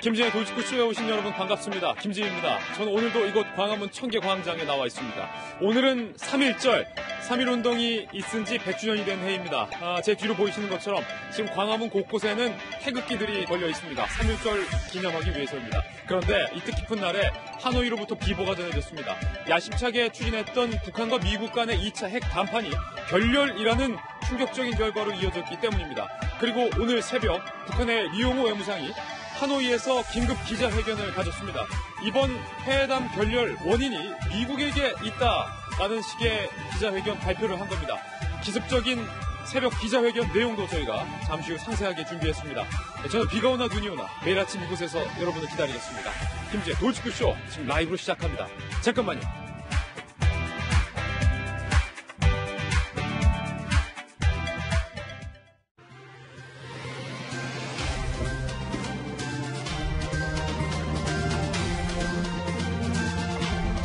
김진의 돌직구쇼에 오신 여러분 반갑습니다. 김진입니다. 저는 오늘도 이곳 광화문 청계광장에 나와 있습니다. 오늘은 3.1절, 3.1운동이 있은 지 100주년이 된 해입니다. 제 뒤로 보이시는 것처럼 지금 광화문 곳곳에는 태극기들이 걸려 있습니다. 3.1절 기념하기 위해서입니다. 그런데 이 뜻깊은 날에 하노이로부터 비보가 전해졌습니다. 야심차게 추진했던 북한과 미국 간의 2차 핵談判이 결렬이라는 충격적인 결과로 이어졌기 때문입니다. 그리고 오늘 새벽 북한의 리용호 외무상이 하노이에서 긴급 기자회견을 가졌습니다. 이번 회담 결렬 원인이 미국에게 있다라는 식의 기자회견 발표를 한 겁니다. 기습적인 새벽 기자회견 내용도 저희가 잠시 후 상세하게 준비했습니다. 저는 비가 오나 눈이 오나 매일 아침 이곳에서 여러분을 기다리겠습니다. 김지의 돌직구쇼 지금 라이브로 시작합니다. 잠깐만요.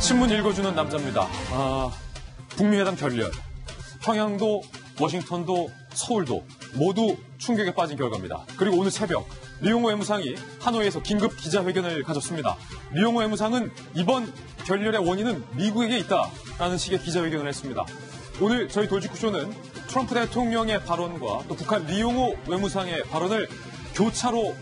신문 읽어주는 남자입니다. 북미회담 결렬. 평양도, 워싱턴도, 서울도 모두 충격에 빠진 결과입니다. 그리고 오늘 새벽 리용호 외무상이 하노이에서 긴급 기자회견을 가졌습니다. 리용호 외무상은 이번 결렬의 원인은 미국에게 있다라는 식의 기자회견을 했습니다. 오늘 저희 돌직구쇼는 트럼프 대통령의 발언과 또 북한 리용호 외무상의 발언을 교차로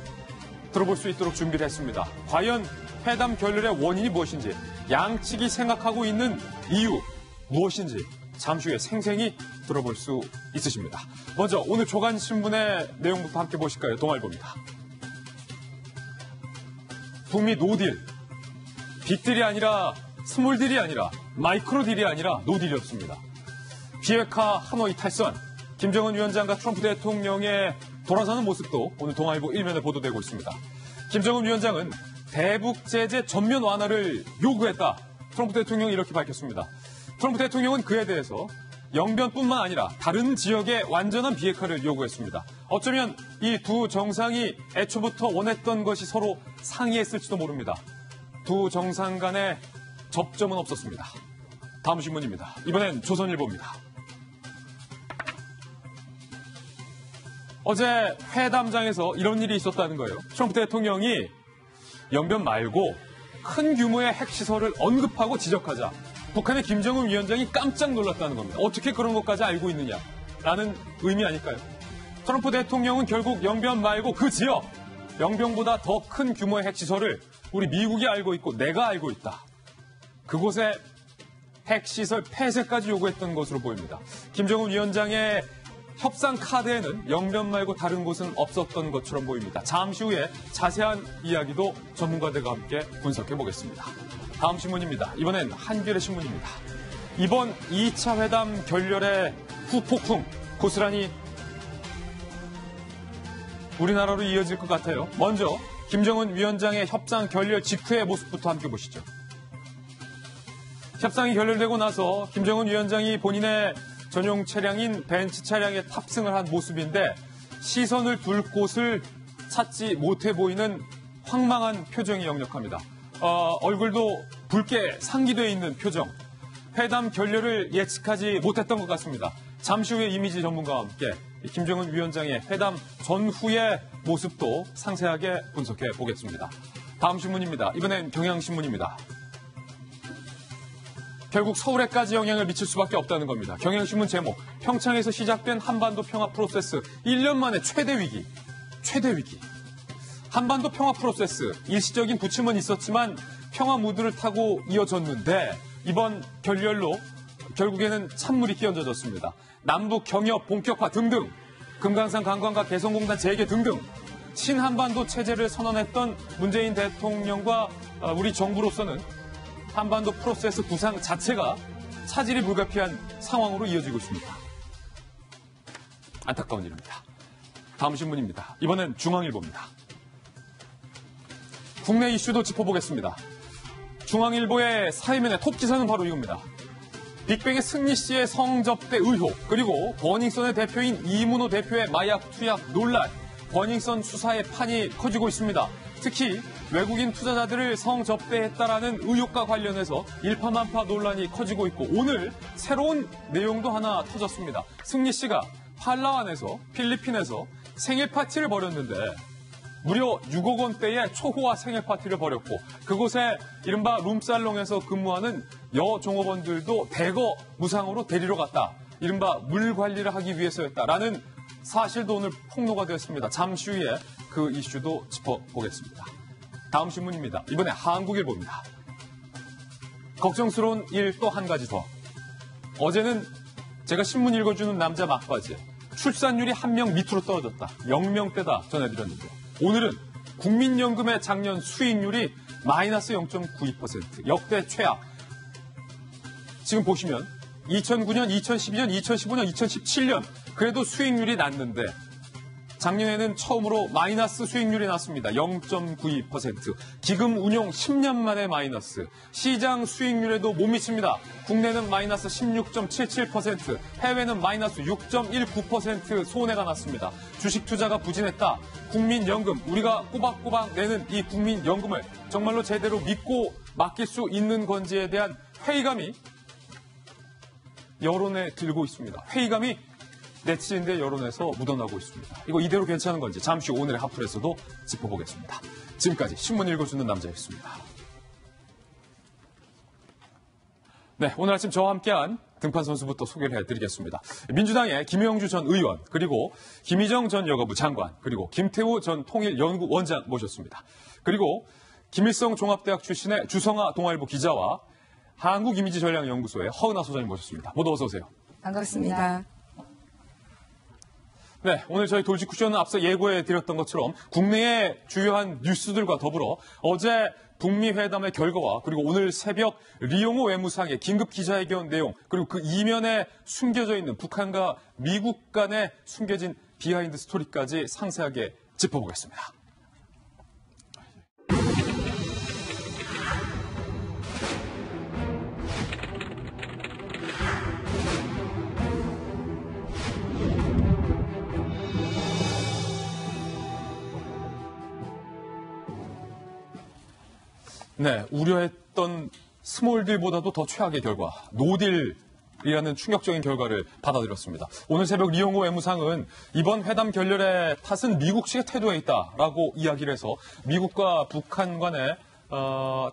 들어볼 수 있도록 준비를 했습니다. 과연 회담 결렬의 원인이 무엇인지, 양측이 생각하고 있는 이유 무엇인지 잠시 후에 생생히 들어볼 수 있으십니다. 먼저 오늘 조간신문의 내용부터 함께 보실까요? 동아일보입니다. 북미 노딜, 빅딜이 아니라 스몰딜이 아니라 마이크로딜이 아니라 노딜이었습니다. 비핵화 하노이 탈선, 김정은 위원장과 트럼프 대통령의 돌아서는 모습도 오늘 동아일보 1면에 보도되고 있습니다. 김정은 위원장은 대북 제재 전면 완화를 요구했다. 트럼프 대통령이 이렇게 밝혔습니다. 트럼프 대통령은 그에 대해서 영변뿐만 아니라 다른 지역의 완전한 비핵화를 요구했습니다. 어쩌면 이 두 정상이 애초부터 원했던 것이 서로 상이했을지도 모릅니다. 두 정상 간의 접점은 없었습니다. 다음 신문입니다. 이번엔 조선일보입니다. 어제 회담장에서 이런 일이 있었다는 거예요. 트럼프 대통령이 영변 말고 큰 규모의 핵시설을 언급하고 지적하자 북한의 김정은 위원장이 깜짝 놀랐다는 겁니다. 어떻게 그런 것까지 알고 있느냐라는 의미 아닐까요? 트럼프 대통령은 결국 영변 말고 그 지역, 영변보다 더 큰 규모의 핵시설을 우리 미국이 알고 있고 내가 알고 있다. 그곳에 핵시설 폐쇄까지 요구했던 것으로 보입니다. 김정은 위원장의 협상 카드에는 영변 말고 다른 곳은 없었던 것처럼 보입니다. 잠시 후에 자세한 이야기도 전문가들과 함께 분석해 보겠습니다. 다음 신문입니다. 이번엔 한겨레 신문입니다. 이번 2차 회담 결렬의 후폭풍 고스란히 우리나라로 이어질 것 같아요. 먼저 김정은 위원장의 협상 결렬 직후의 모습부터 함께 보시죠. 협상이 결렬되고 나서 김정은 위원장이 본인의 전용 차량인 벤츠 차량에 탑승을 한 모습인데 시선을 둘 곳을 찾지 못해 보이는 황망한 표정이 역력합니다. 얼굴도 붉게 상기되어 있는 표정. 회담 결렬을 예측하지 못했던 것 같습니다. 잠시 후에 이미지 전문가와 함께 김정은 위원장의 회담 전후의 모습도 상세하게 분석해 보겠습니다. 다음 신문입니다. 이번엔 경향신문입니다. 결국 서울에까지 영향을 미칠 수밖에 없다는 겁니다. 경향신문 제목, 평창에서 시작된 한반도 평화 프로세스 1년 만에 최대 위기. 한반도 평화 프로세스, 일시적인 부침은 있었지만 평화 무드를 타고 이어졌는데 이번 결렬로 결국에는 찬물이 끼얹어졌습니다. 남북 경협 본격화 등등, 금강산 관광과 개성공단 재개 등등 친한반도 체제를 선언했던 문재인 대통령과 우리 정부로서는 한반도 프로세스 구상 자체가 차질이 불가피한 상황으로 이어지고 있습니다. 안타까운 일입니다. 다음 신문입니다. 이번엔 중앙일보입니다. 국내 이슈도 짚어보겠습니다. 중앙일보의 사회면의 톱 기사는 바로 이겁니다. 빅뱅의 승리 씨의 성접대 의혹, 그리고 버닝썬의 대표인 이문호 대표의 마약 투약 논란, 버닝썬 수사의 판이 커지고 있습니다. 특히 외국인 투자자들을 성접대했다라는 의혹과 관련해서 일파만파 논란이 커지고 있고 오늘 새로운 내용도 하나 터졌습니다. 승리 씨가 팔라완에서 필리핀에서 생일 파티를 벌였는데 무려 6억 원대의 초호화 생일 파티를 벌였고 그곳에 이른바 룸살롱에서 근무하는 여종업원들도 대거 무상으로 데리러 갔다. 이른바 물 관리를 하기 위해서였다라는 사실도 오늘 폭로가 되었습니다. 잠시 후에 그 이슈도 짚어보겠습니다. 다음 신문입니다. 이번에 한국일보입니다. 걱정스러운 일 또 한 가지 더. 어제는 제가 신문 읽어주는 남자 막바지 출산율이 1명 밑으로 떨어졌다. 0명대다 전해드렸는데 오늘은 국민연금의 작년 수익률이 마이너스 0.92%. 역대 최악. 지금 보시면 2009년, 2012년, 2015년, 2017년 그래도 수익률이 났는데 작년에는 처음으로 마이너스 수익률이 났습니다. 0.92%. 기금 운용 10년 만에 마이너스. 시장 수익률에도 못 미칩니다. 국내는 마이너스 16.77%, 해외는 마이너스 6.19% 손해가 났습니다. 주식 투자가 부진했다. 국민연금, 우리가 꼬박꼬박 내는 이 국민연금을 정말로 제대로 믿고 맡길 수 있는 건지에 대한 회의감이 여론에 들고 있습니다. 회의감이 네티즌들의 여론에서 묻어나고 있습니다. 이거 이대로 괜찮은 건지 잠시 후 오늘의 하풀에서도 짚어보겠습니다. 지금까지 신문 읽어주는 남자였습니다. 네, 오늘 아침 저와 함께한 등판 선수부터 소개를 해드리겠습니다. 민주당의 김영주 전 의원, 그리고 김희정 전 여가부 장관, 그리고 김태우 전 통일연구원장 모셨습니다. 그리고 김일성 종합대학 출신의 주성아 동아일보 기자와 한국이미지전략연구소의 허은하 소장님 모셨습니다. 모두 어서 오세요. 반갑습니다. 네, 오늘 저희 돌직구쇼는 앞서 예고해드렸던 것처럼 국내의 주요한 뉴스들과 더불어 어제 북미 회담의 결과와 그리고 오늘 새벽 리용호 외무상의 긴급 기자회견 내용 그리고 그 이면에 숨겨져 있는 북한과 미국 간에 숨겨진 비하인드 스토리까지 상세하게 짚어보겠습니다. 네, 우려했던 스몰딜보다도 더 최악의 결과, 노딜이라는 충격적인 결과를 받아들였습니다. 오늘 새벽 리용호 외무상은 이번 회담 결렬의 탓은 미국 측의 태도에 있다라고 이야기를 해서 미국과 북한 간의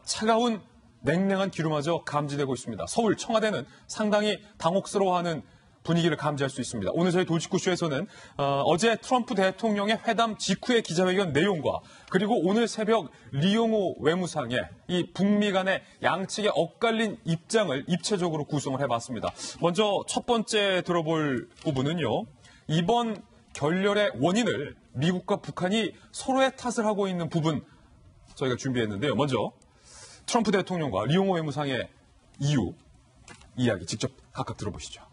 차가운 냉랭한 기류마저 감지되고 있습니다. 서울 청와대는 상당히 당혹스러워하는 분위기를 감지할 수 있습니다. 오늘 저희 돌직구쇼에서는 어제 트럼프 대통령의 회담 직후의 기자회견 내용과 그리고 오늘 새벽 리용호 외무상의 이 북미 간의 양측의 엇갈린 입장을 입체적으로 구성을 해봤습니다. 먼저 첫 번째 들어볼 부분은요. 이번 결렬의 원인을 미국과 북한이 서로의 탓을 하고 있는 부분 저희가 준비했는데요. 먼저 트럼프 대통령과 리용호 외무상의 이야기 직접 각각 들어보시죠.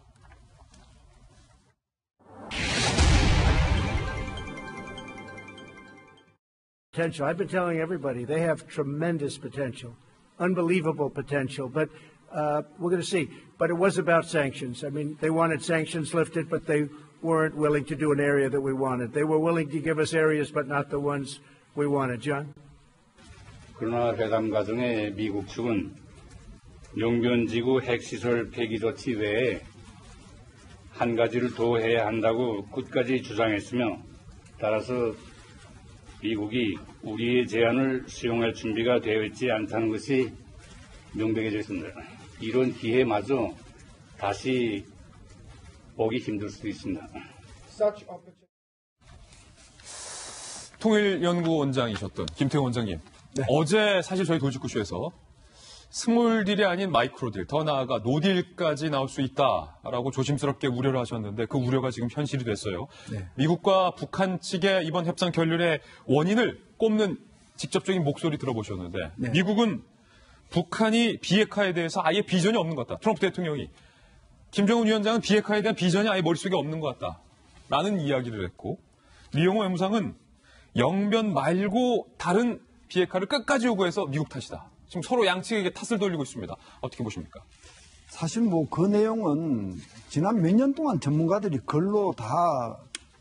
Potential. I've been telling everybody they have tremendous potential, unbelievable potential, but we're going to see. But it was about sanctions. I mean, they wanted sanctions lifted, but they weren't willing to do an area that we wanted. They were willing to give us areas, but not the ones we wanted. John? 그러나 회담 과정에 미국 측은 용변지구 핵시설 폐기 조치 외에 한 가지를 더 해야 한다고 끝까지 주장했으며 따라서 미국이 우리의 제안을 수용할 준비가 되어 있지 않다는 것이 명백해져 있습니다. 이런 기회마저 다시 보기 힘들 수도 있습니다. 통일연구원장이셨던 김태우 원장님, 네. 어제 사실 저희 돌직구쇼에서 스몰딜이 아닌 마이크로딜, 더 나아가 노딜까지 나올 수 있다라고 조심스럽게 우려를 하셨는데 그 우려가 지금 현실이 됐어요. 네. 미국과 북한 측의 이번 협상 결렬의 원인을 꼽는 직접적인 목소리 들어보셨는데 네. 미국은 북한이 비핵화에 대해서 아예 비전이 없는 것 같다. 트럼프 대통령이. 김정은 위원장은 비핵화에 대한 비전이 아예 머릿속에 없는 것 같다라는 이야기를 했고 리용호 외무상은 영변 말고 다른 비핵화를 끝까지 요구해서 미국 탓이다. 지금 서로 양측에게 탓을 돌리고 있습니다. 어떻게 보십니까? 사실 그 내용은 지난 몇 년 동안 전문가들이 글로 다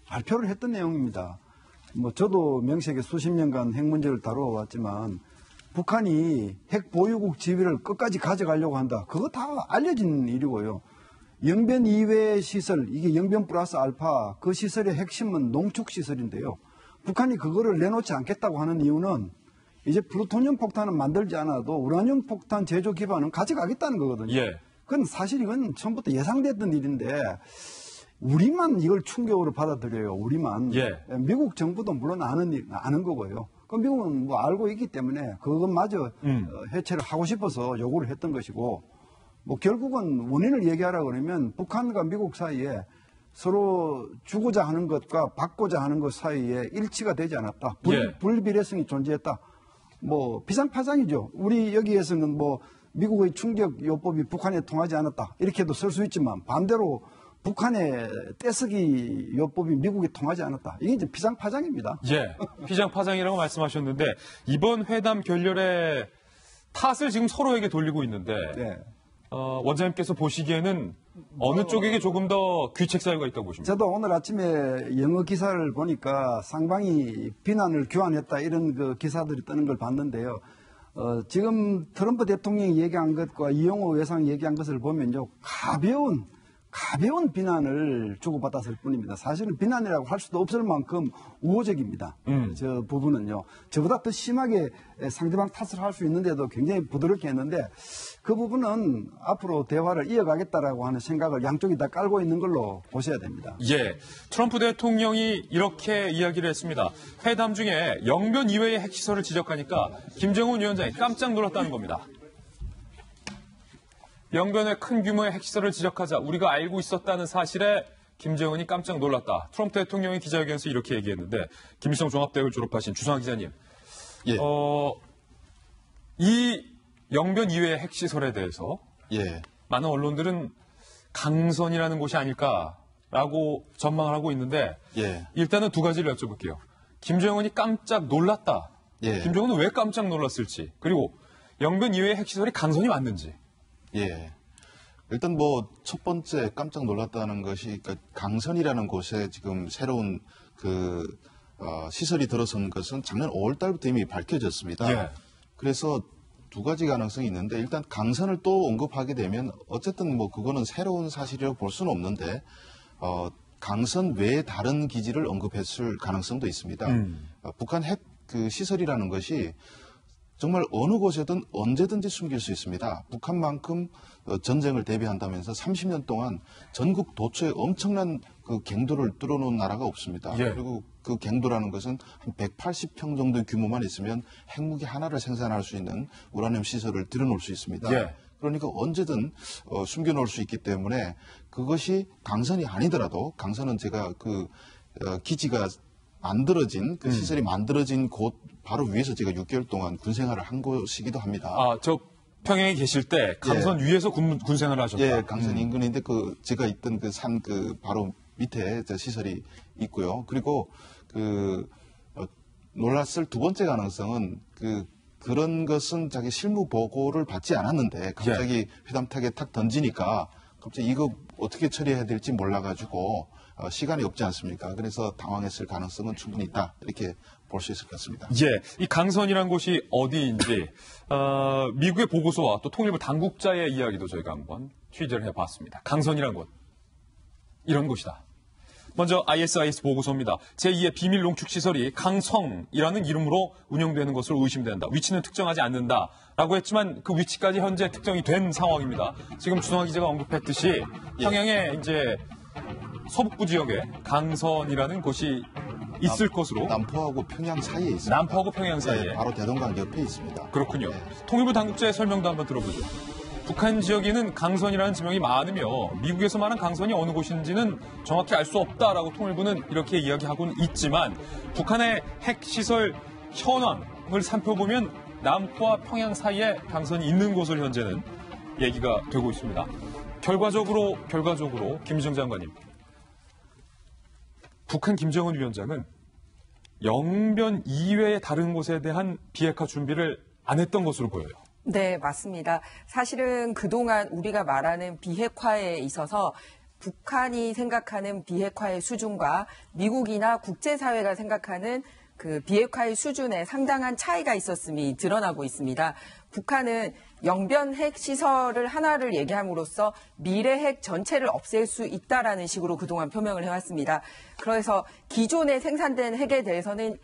발표를 했던 내용입니다. 저도 명색에 수십 년간 핵 문제를 다루어왔지만 북한이 핵 보유국 지위를 끝까지 가져가려고 한다. 그거 다 알려진 일이고요. 영변 이외의 시설, 이게 영변 플러스 알파, 그 시설의 핵심은 농축 시설인데요. 북한이 그거를 내놓지 않겠다고 하는 이유는 이제 플루토늄 폭탄은 만들지 않아도 우라늄 폭탄 제조 기반은 가져가겠다는 거거든요. 예. 그건 사실 이건 처음부터 예상됐던 일인데 우리만 이걸 충격으로 받아들여요. 우리만. 예. 미국 정부도 물론 아는 거고요. 그 미국은 뭐 알고 있기 때문에 그것마저 해체를 하고 싶어서 요구를 했던 것이고 뭐 결국은 원인을 얘기하라 그러면 북한과 미국 사이에 서로 주고자 하는 것과 받고자 하는 것 사이에 일치가 되지 않았다. 예. 불비례성이 존재했다. 뭐 비상파장이죠. 우리 여기에서는 뭐 미국의 충격 요법이 북한에 통하지 않았다. 이렇게도 쓸 수 있지만 반대로 북한의 떼쓰기 요법이 미국에 통하지 않았다. 이게 이제 비상파장입니다. 예, 비상파장이라고 말씀하셨는데 이번 회담 결렬의 탓을 지금 서로에게 돌리고 있는데 네. 원장님께서 보시기에는 어느 쪽에게 조금 더 귀책 사유가 있다고 보십니까? 저도 오늘 아침에 영어 기사를 보니까 상방이 비난을 교환했다 이런 그 기사들이 뜨는 걸 봤는데요. 지금 트럼프 대통령이 얘기한 것과 이용호 외상 얘기한 것을 보면요. 가벼운 비난을 주고받았을 뿐입니다. 사실은 비난이라고 할 수도 없을 만큼 우호적입니다. 저 부분은요. 저보다 더 심하게 상대방 탓을 할 수 있는데도 굉장히 부드럽게 했는데 그 부분은 앞으로 대화를 이어가겠다라고 하는 생각을 양쪽이 다 깔고 있는 걸로 보셔야 됩니다. 예, 트럼프 대통령이 이렇게 이야기를 했습니다. 회담 중에 영변 이외의 핵시설을 지적하니까 김정은 위원장이 깜짝 놀랐다는 겁니다. 영변의 큰 규모의 핵시설을 지적하자 우리가 알고 있었다는 사실에 김정은이 깜짝 놀랐다. 트럼프 대통령이 기자회견에서 이렇게 얘기했는데 김일성 종합대학을 졸업하신 주성하 기자님. 예. 이 영변 이외의 핵시설에 대해서 예. 많은 언론들은 강선이라는 곳이 아닐까라고 전망을 하고 있는데 예. 일단은 두 가지를 여쭤볼게요. 김정은이 깜짝 놀랐다. 예. 김정은은 왜 깜짝 놀랐을지 그리고 영변 이외의 핵시설이 강선이 맞는지. 예. 일단 뭐 첫 번째 깜짝 놀랐다는 것이 그러니까 강선이라는 곳에 지금 새로운 시설이 들어선 것은 작년 5월 달부터 이미 밝혀졌습니다. 예. 그래서 두 가지 가능성이 있는데 일단 강선을 또 언급하게 되면 어쨌든 뭐 그거는 새로운 사실이라고 볼 수는 없는데 강선 외에 다른 기지를 언급했을 가능성도 있습니다. 북한 핵 시설이라는 것이 정말 어느 곳에든 언제든지 숨길 수 있습니다. 북한만큼 전쟁을 대비한다면서 30년 동안 전국 도처에 엄청난 그 갱도를 뚫어놓은 나라가 없습니다. 예. 그리고 그 갱도라는 것은 한 180평 정도의 규모만 있으면 핵무기 하나를 생산할 수 있는 우라늄 시설을 들여놓을 수 있습니다. 예. 그러니까 언제든 숨겨놓을 수 있기 때문에 그것이 강선이 아니더라도 강선은 제가 기지가 만들어진 그 시설이 만들어진 곳 바로 위에서 제가 6개월 동안 군 생활을 한 곳이기도 합니다. 저 평양에 계실 때 강선 위에서 군 생활을 하셨다. 예, 강선 인근인데 제가 있던 그 산 바로 밑에 시설이 있고요. 그리고 놀랐을 두 번째 가능성은 그런 것은 자기 실무 보고를 받지 않았는데 갑자기 회담탁에 탁 던지니까 갑자기 이거 어떻게 처리해야 될지 몰라가지고 시간이 없지 않습니까? 그래서 당황했을 가능성은 충분히 있다. 이렇게 볼 수 있을 것 같습니다. 예, 이 강선이란 곳이 어디인지 미국의 보고서와 또 통일부 당국자의 이야기도 저희가 한번 취재를 해봤습니다. 강선이란 곳, 이런 곳이다. 먼저 ISIS 보고서입니다. 제2의 비밀 농축시설이 강성이라는 이름으로 운영되는 것으로 의심된다. 위치는 특정하지 않는다라고 했지만 그 위치까지 현재 특정이 된 상황입니다. 지금 주성하 기자가 언급했듯이 평양에 이제 서북부 지역에 강선이라는 곳이 있을 것으로. 남포하고 평양 사이에 있습니다. 남포하고 평양 사이에. 네, 바로 대동강 옆에 있습니다. 그렇군요. 통일부 당국자의 설명도 한번 들어보죠. 북한 지역에는 강선이라는 지명이 많으며 미국에서 말한 강선이 어느 곳인지는 정확히 알 수 없다라고 통일부는 이렇게 이야기하고는 있지만 북한의 핵시설 현황을 살펴보면 남포와 평양 사이에 강선이 있는 곳을 현재는 얘기가 되고 있습니다. 결과적으로 김일성 장관님. 북한 김정은 위원장은 영변 이외의 다른 곳에 대한 비핵화 준비를 안 했던 것으로 보여요. 네, 맞습니다. 사실은 그동안 우리가 말하는 비핵화에 있어서 북한이 생각하는 비핵화의 수준과 미국이나 국제사회가 생각하는 그 비핵화의 수준에 상당한 차이가 있었음이 드러나고 있습니다. 북한은 영변 핵 시설을 하나를 얘기함으로써 미래 핵 전체를 없앨 수 있다라는 식으로 그동안 표명을 해왔습니다. 그래서 기존에 생산된 핵에 대해서는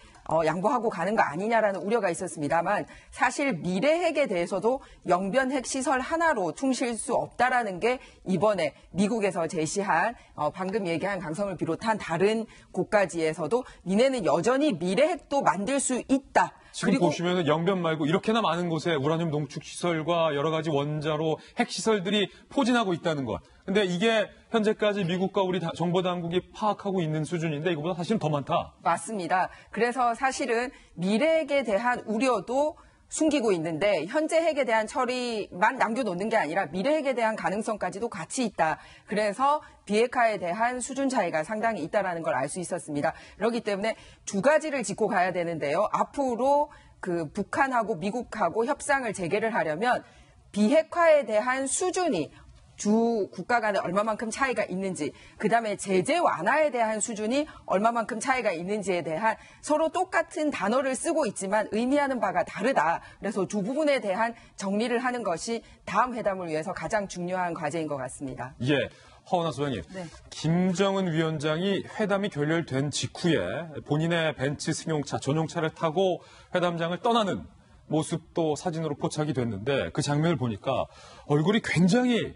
양보하고 가는 거 아니냐라는 우려가 있었습니다만 사실 미래 핵에 대해서도 영변 핵 시설 하나로 퉁실 수 없다라는 게 이번에 미국에서 제시한 방금 얘기한 강성을 비롯한 다른 곳까지에서도 니네는 여전히 미래 핵도 만들 수 있다. 지금 그리고 보시면 영변 말고 이렇게나 많은 곳에 우라늄 농축 시설과 여러 가지 원자로 핵 시설들이 포진하고 있다는 것. 근데 이게 현재까지 미국과 우리 정보 당국이 파악하고 있는 수준인데 이거보다 사실은 더 많다. 맞습니다. 그래서 사실은 미래 핵에 대한 우려도 숨기고 있는데 현재 핵에 대한 처리만 남겨놓는 게 아니라 미래 핵에 대한 가능성까지도 같이 있다. 그래서 비핵화에 대한 수준 차이가 상당히 있다라는 걸 알 수 있었습니다. 그렇기 때문에 두 가지를 짚고 가야 되는데요. 앞으로 그 북한하고 미국하고 협상을 재개를 하려면 비핵화에 대한 수준이 주 국가 간에 얼마만큼 차이가 있는지, 그다음에 제재 완화에 대한 수준이 얼마만큼 차이가 있는지에 대한 서로 똑같은 단어를 쓰고 있지만 의미하는 바가 다르다. 그래서 두 부분에 대한 정리를 하는 것이 다음 회담을 위해서 가장 중요한 과제인 것 같습니다. 예. 허은하 소장님, 네. 김정은 위원장이 회담이 결렬된 직후에 본인의 벤츠 승용차, 전용차를 타고 회담장을 떠나는 모습도 사진으로 포착이 됐는데 그 장면을 보니까 얼굴이 굉장히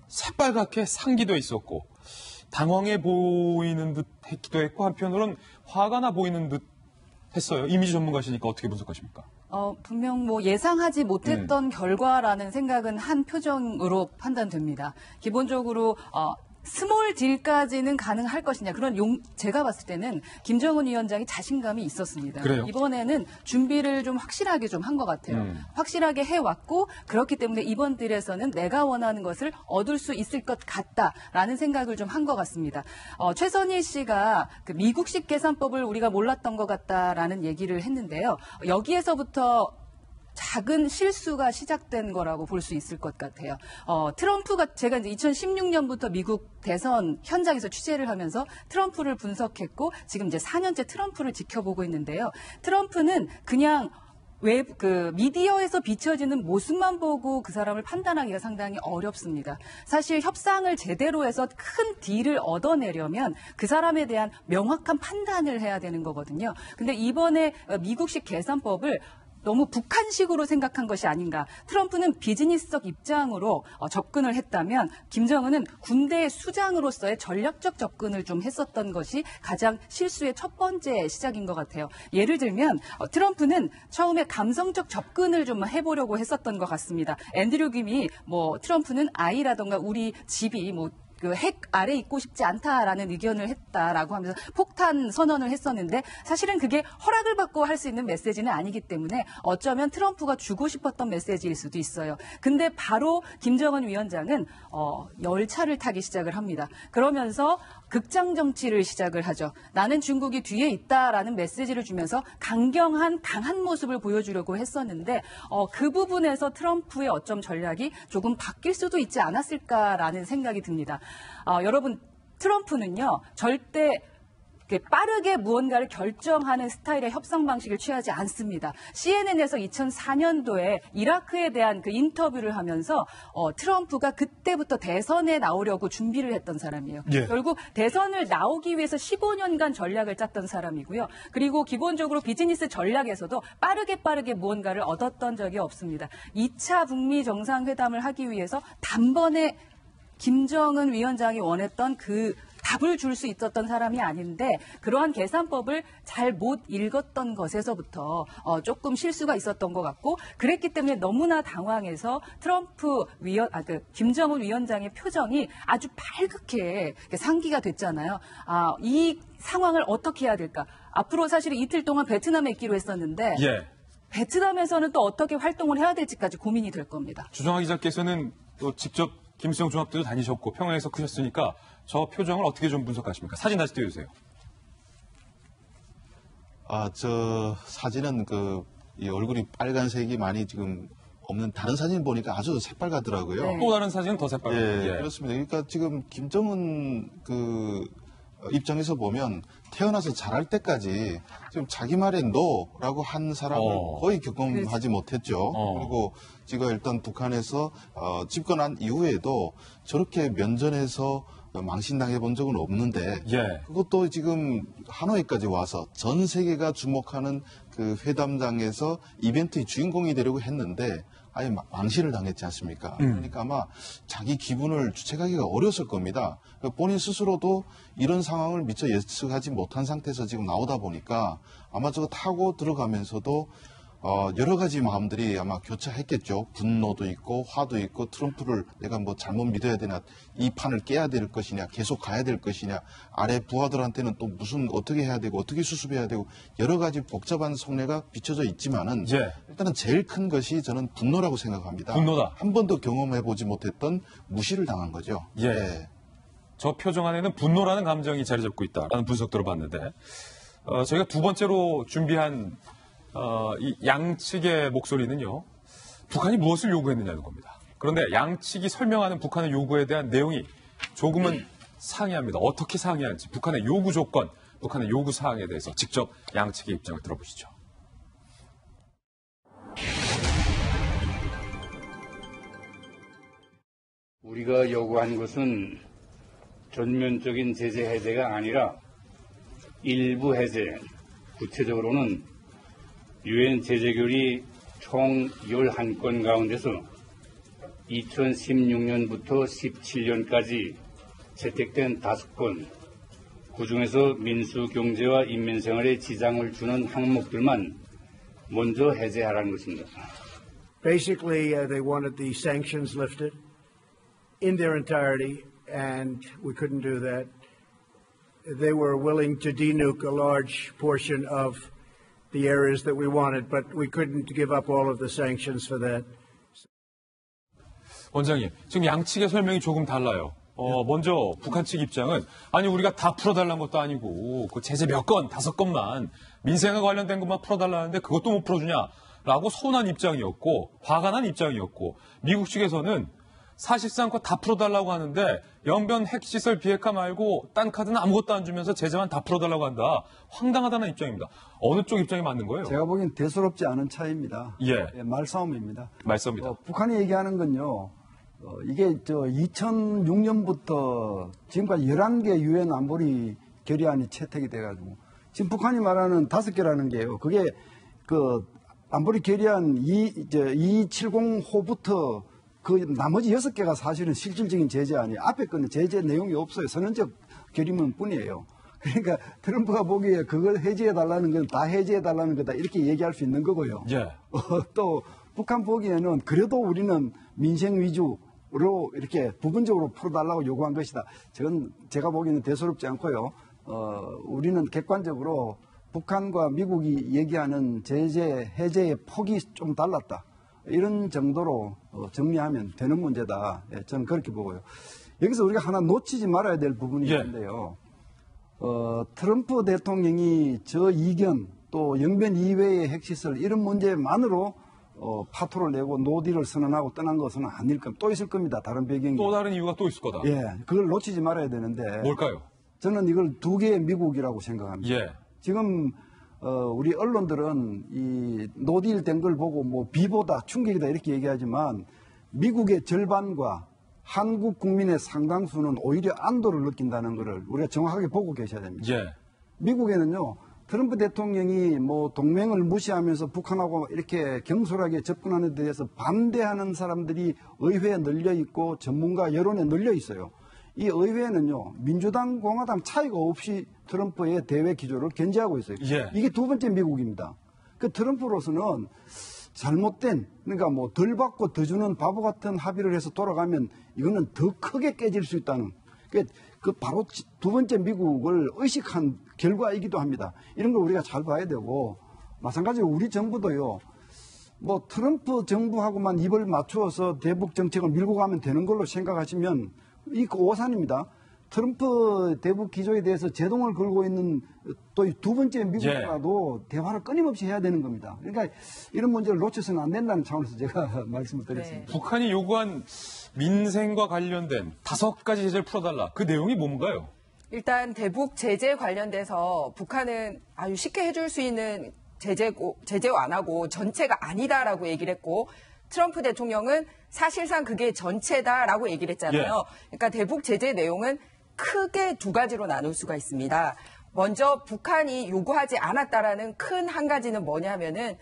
새빨갛게 상기도 있었고 당황해 보이는 듯 했기도 했고 한편으로는 화가 나 보이는 듯 했어요. 이미지 전문가시니까 어떻게 분석하십니까? 분명 예상하지 못했던 결과라는 생각은 한 표정으로 판단됩니다. 기본적으로 스몰 딜까지는 가능할 것이냐. 제가 봤을 때는 김정은 위원장이 자신감이 있었습니다. 그래요? 이번에는 준비를 좀 확실하게 좀 한 것 같아요. 확실하게 해왔고 그렇기 때문에 이번 딜에서는 내가 원하는 것을 얻을 수 있을 것 같다라는 생각을 좀 한 것 같습니다. 최선희 씨가 그 미국식 계산법을 우리가 몰랐던 것 같다라는 얘기를 했는데요. 여기에서부터 작은 실수가 시작된 거라고 볼 수 있을 것 같아요. 트럼프가 제가 이제 2016년부터 미국 대선 현장에서 취재를 하면서 트럼프를 분석했고 지금 이제 4년째 트럼프를 지켜보고 있는데요. 트럼프는 그냥 미디어에서 비춰지는 모습만 보고 그 사람을 판단하기가 상당히 어렵습니다. 사실 협상을 제대로 해서 큰 딜을 얻어내려면 그 사람에 대한 명확한 판단을 해야 되는 거거든요. 근데 이번에 미국식 계산법을 너무 북한식으로 생각한 것이 아닌가. 트럼프는 비즈니스적 입장으로 접근을 했다면 김정은은 군대의 수장으로서의 전략적 접근을 좀 했었던 것이 가장 실수의 첫 번째 시작인 것 같아요. 예를 들면 트럼프는 처음에 감성적 접근을 좀 해보려고 했었던 것 같습니다. 앤드류 김이 트럼프는 아이라던가 우리 집이 그 핵 아래 있고 싶지 않다라는 의견을 했다라고 하면서 폭탄 선언을 했었는데 사실은 그게 허락을 받고 할 수 있는 메시지는 아니기 때문에 어쩌면 트럼프가 주고 싶었던 메시지일 수도 있어요. 근데 바로 김정은 위원장은 열차를 타기 시작을 합니다. 그러면서 극장 정치를 시작을 하죠. 나는 중국이 뒤에 있다라는 메시지를 주면서 강경한 강한 모습을 보여주려고 했었는데 그 부분에서 트럼프의 어쩜 전략이 조금 바뀔 수도 있지 않았을까라는 생각이 듭니다. 여러분 트럼프는요 절대 빠르게 무언가를 결정하는 스타일의 협상 방식을 취하지 않습니다. CNN에서 2004년도에 이라크에 대한 그 인터뷰를 하면서 트럼프가 그때부터 대선에 나오려고 준비를 했던 사람이에요. 예. 결국 대선을 나오기 위해서 15년간 전략을 짰던 사람이고요. 그리고 기본적으로 비즈니스 전략에서도 빠르게 무언가를 얻었던 적이 없습니다. 2차 북미 정상회담을 하기 위해서 단번에 김정은 위원장이 원했던 그 답을 줄 수 있었던 사람이 아닌데 그러한 계산법을 잘 못 읽었던 것에서부터 조금 실수가 있었던 것 같고 그랬기 때문에 너무나 당황해서 김정은 위원장의 표정이 아주 발긋게 상기가 됐잖아요. 이 상황을 어떻게 해야 될까? 앞으로 사실 이틀 동안 베트남에 있기로 했었는데 예. 베트남에서는 또 어떻게 활동을 해야 될지까지 고민이 될 겁니다. 주정아 기자께서는 또 직접 김수영 종합대도 다니셨고 평양에서 크셨으니까 저 표정을 어떻게 좀 분석하십니까? 사진 다시 띄워주세요. 저 사진은 이 얼굴이 빨간색이 많이 지금 없는 다른 사진 보니까 아주 새빨갛더라고요. 네. 또 다른 사진은 더 새빨가요. 예, 그렇습니다. 그러니까 지금 김정은 입장에서 보면 태어나서 자랄 때까지 지금 자기 말에 노라고 한 사람을 거의 경험하지 못했죠. 그리고 지금 일단 북한에서 집권한 이후에도 저렇게 면전에서 망신당해 본 적은 없는데 그것도 지금 하노이까지 와서 전 세계가 주목하는 그 회담장에서 이벤트의 주인공이 되려고 했는데 아예 망신을 당했지 않습니까? 그러니까 아마 자기 기분을 주체하기가 어려웠을 겁니다. 본인 스스로도 이런 상황을 미처 예측하지 못한 상태에서 지금 나오다 보니까 아마 저거 타고 들어가면서도 여러 가지 마음들이 아마 교차했겠죠. 분노도 있고 화도 있고 트럼프를 내가 뭐 잘못 믿어야 되나, 이 판을 깨야 될 것이냐, 계속 가야 될 것이냐, 아래 부하들한테는 또 무슨 어떻게 해야 되고 어떻게 수습해야 되고 여러 가지 복잡한 속내가 비춰져 있지만은 일단은 제일 큰 것이 저는 분노라고 생각합니다. 분노다. 한 번도 경험해보지 못했던 무시를 당한 거죠. 저 표정 안에는 분노라는 감정이 자리 잡고 있다라는 분석 들어봤는데 저희가 두 번째로 준비한 이 양측의 목소리는요, 북한이 무엇을 요구했느냐는 겁니다. 그런데 양측이 설명하는 북한의 요구에 대한 내용이 조금은 상이합니다. 어떻게 상이할지, 북한의 요구 조건, 북한의 요구 사항에 대해서 직접 양측의 입장을 들어보시죠. 우리가 요구한 것은 전면적인 제재 해제가 아니라 일부 해제, 구체적으로는 유엔 제재결의 총 11건 가운데서 2016년부터 17년까지 채택된 5건, 그중에서 민수 경제와 인민생활에 지장을 주는 항목들만 먼저 해제하라는 것입니다. Basically, they wanted the sanctions lifted in their entirety, and we couldn't do that. They were willing to denuke a large portion of the areas that we wanted, but we couldn't give up all of the sanctions for that. 원장님, 지금 양측의 설명이 조금 달라요. 먼저 북한 측 입장은 아니 우리가 다 풀어달라는 것도 아니고 그 제재 몇 건, 5건만 민생과 관련된 것만 풀어달라는데 그것도 못 풀어주냐라고 서운한 입장이었고 화가 난 입장이었고, 미국 측에서는 사실상 그거 다 풀어달라고 하는데 영변 핵시설 비핵화 말고 딴 카드는 아무것도 안 주면서 제재만 다 풀어달라고 한다. 황당하다는 입장입니다. 어느 쪽 입장이 맞는 거예요? 제가 보기엔 대수롭지 않은 차이입니다. 말싸움입니다. 말싸움이다. 북한이 얘기하는 건요, 이게 2006년부터 지금까지 11개 유엔 안보리 결의안이 채택이 돼가지고 지금 북한이 말하는 5개라는 게요. 그게 그 안보리 결의안 2270호부터 그 나머지 6개가 사실은 실질적인 제재안이, 앞에 거는 제재 내용이 없어요. 선언적 결의문 뿐이에요. 그러니까 트럼프가 보기에 그걸 해제해달라는 건 다 해제해달라는 거다, 이렇게 얘기할 수 있는 거고요. 또 북한 보기에는 그래도 우리는 민생 위주로 이렇게 부분적으로 풀어달라고 요구한 것이다. 저건 제가 보기에는 대수롭지 않고요. 우리는 객관적으로 북한과 미국이 얘기하는 제재 해제의 폭이 좀 달랐다, 이런 정도로 정리하면 되는 문제다. 저는 그렇게 보고요. 여기서 우리가 하나 놓치지 말아야 될 부분이 있는데요. 트럼프 대통령이 저 이견, 또 영변 이외의 핵시설 이런 문제만으로 파토를 내고 노딜을 선언하고 떠난 것은 아닐 겁니다. 또 있을 겁니다. 다른 배경이. 또 다른 이유가 또 있을 거다. 그걸 놓치지 말아야 되는데. 뭘까요? 저는 이걸 두 개의 미국이라고 생각합니다. 지금 우리 언론들은 이 노딜 된 걸 보고 뭐 비보다 충격이다 이렇게 얘기하지만 미국의 절반과 한국 국민의 상당수는 오히려 안도를 느낀다는 것을 우리가 정확하게 보고 계셔야 됩니다. 미국에는요, 트럼프 대통령이 뭐 동맹을 무시하면서 북한하고 이렇게 경솔하게 접근하는 데 대해서 반대하는 사람들이 의회에 널려 있고 전문가 여론에 널려 있어요. 이 의회는요, 민주당, 공화당 차이가 없이 트럼프의 대외 기조를 견제하고 있어요. 이게 두 번째 미국입니다. 그 트럼프로서는 잘못된, 그러니까 뭐 덜 받고 더 주는 바보 같은 합의를 해서 돌아가면 이거는 더 크게 깨질 수 있다는, 그 바로 두 번째 미국을 의식한 결과이기도 합니다. 이런 걸 우리가 잘 봐야 되고, 마찬가지로 우리 정부도요, 뭐 트럼프 정부하고만 입을 맞추어서 대북 정책을 밀고 가면 되는 걸로 생각하시면 이 오산입니다. 트럼프 대북 기조에 대해서 제동을 걸고 있는 또 두 번째 미국과도 대화를 끊임없이 해야 되는 겁니다. 그러니까 이런 문제를 놓쳐서는 안 된다는 차원에서 제가 말씀을 드렸습니다. 북한이 요구한 민생과 관련된 5가지 제재를 풀어달라. 그 내용이 뭔가요? 일단 대북 제재 관련돼서 북한은 아주 쉽게 해줄 수 있는 제재 완화고 전체가 아니다라고 얘기를 했고 트럼프 대통령은 사실상 그게 전체다라고 얘기를 했잖아요. 그러니까 대북 제재 내용은 크게 두 가지로 나눌 수가 있습니다. 먼저 북한이 요구하지 않았다라는 큰 한 가지는 뭐냐면은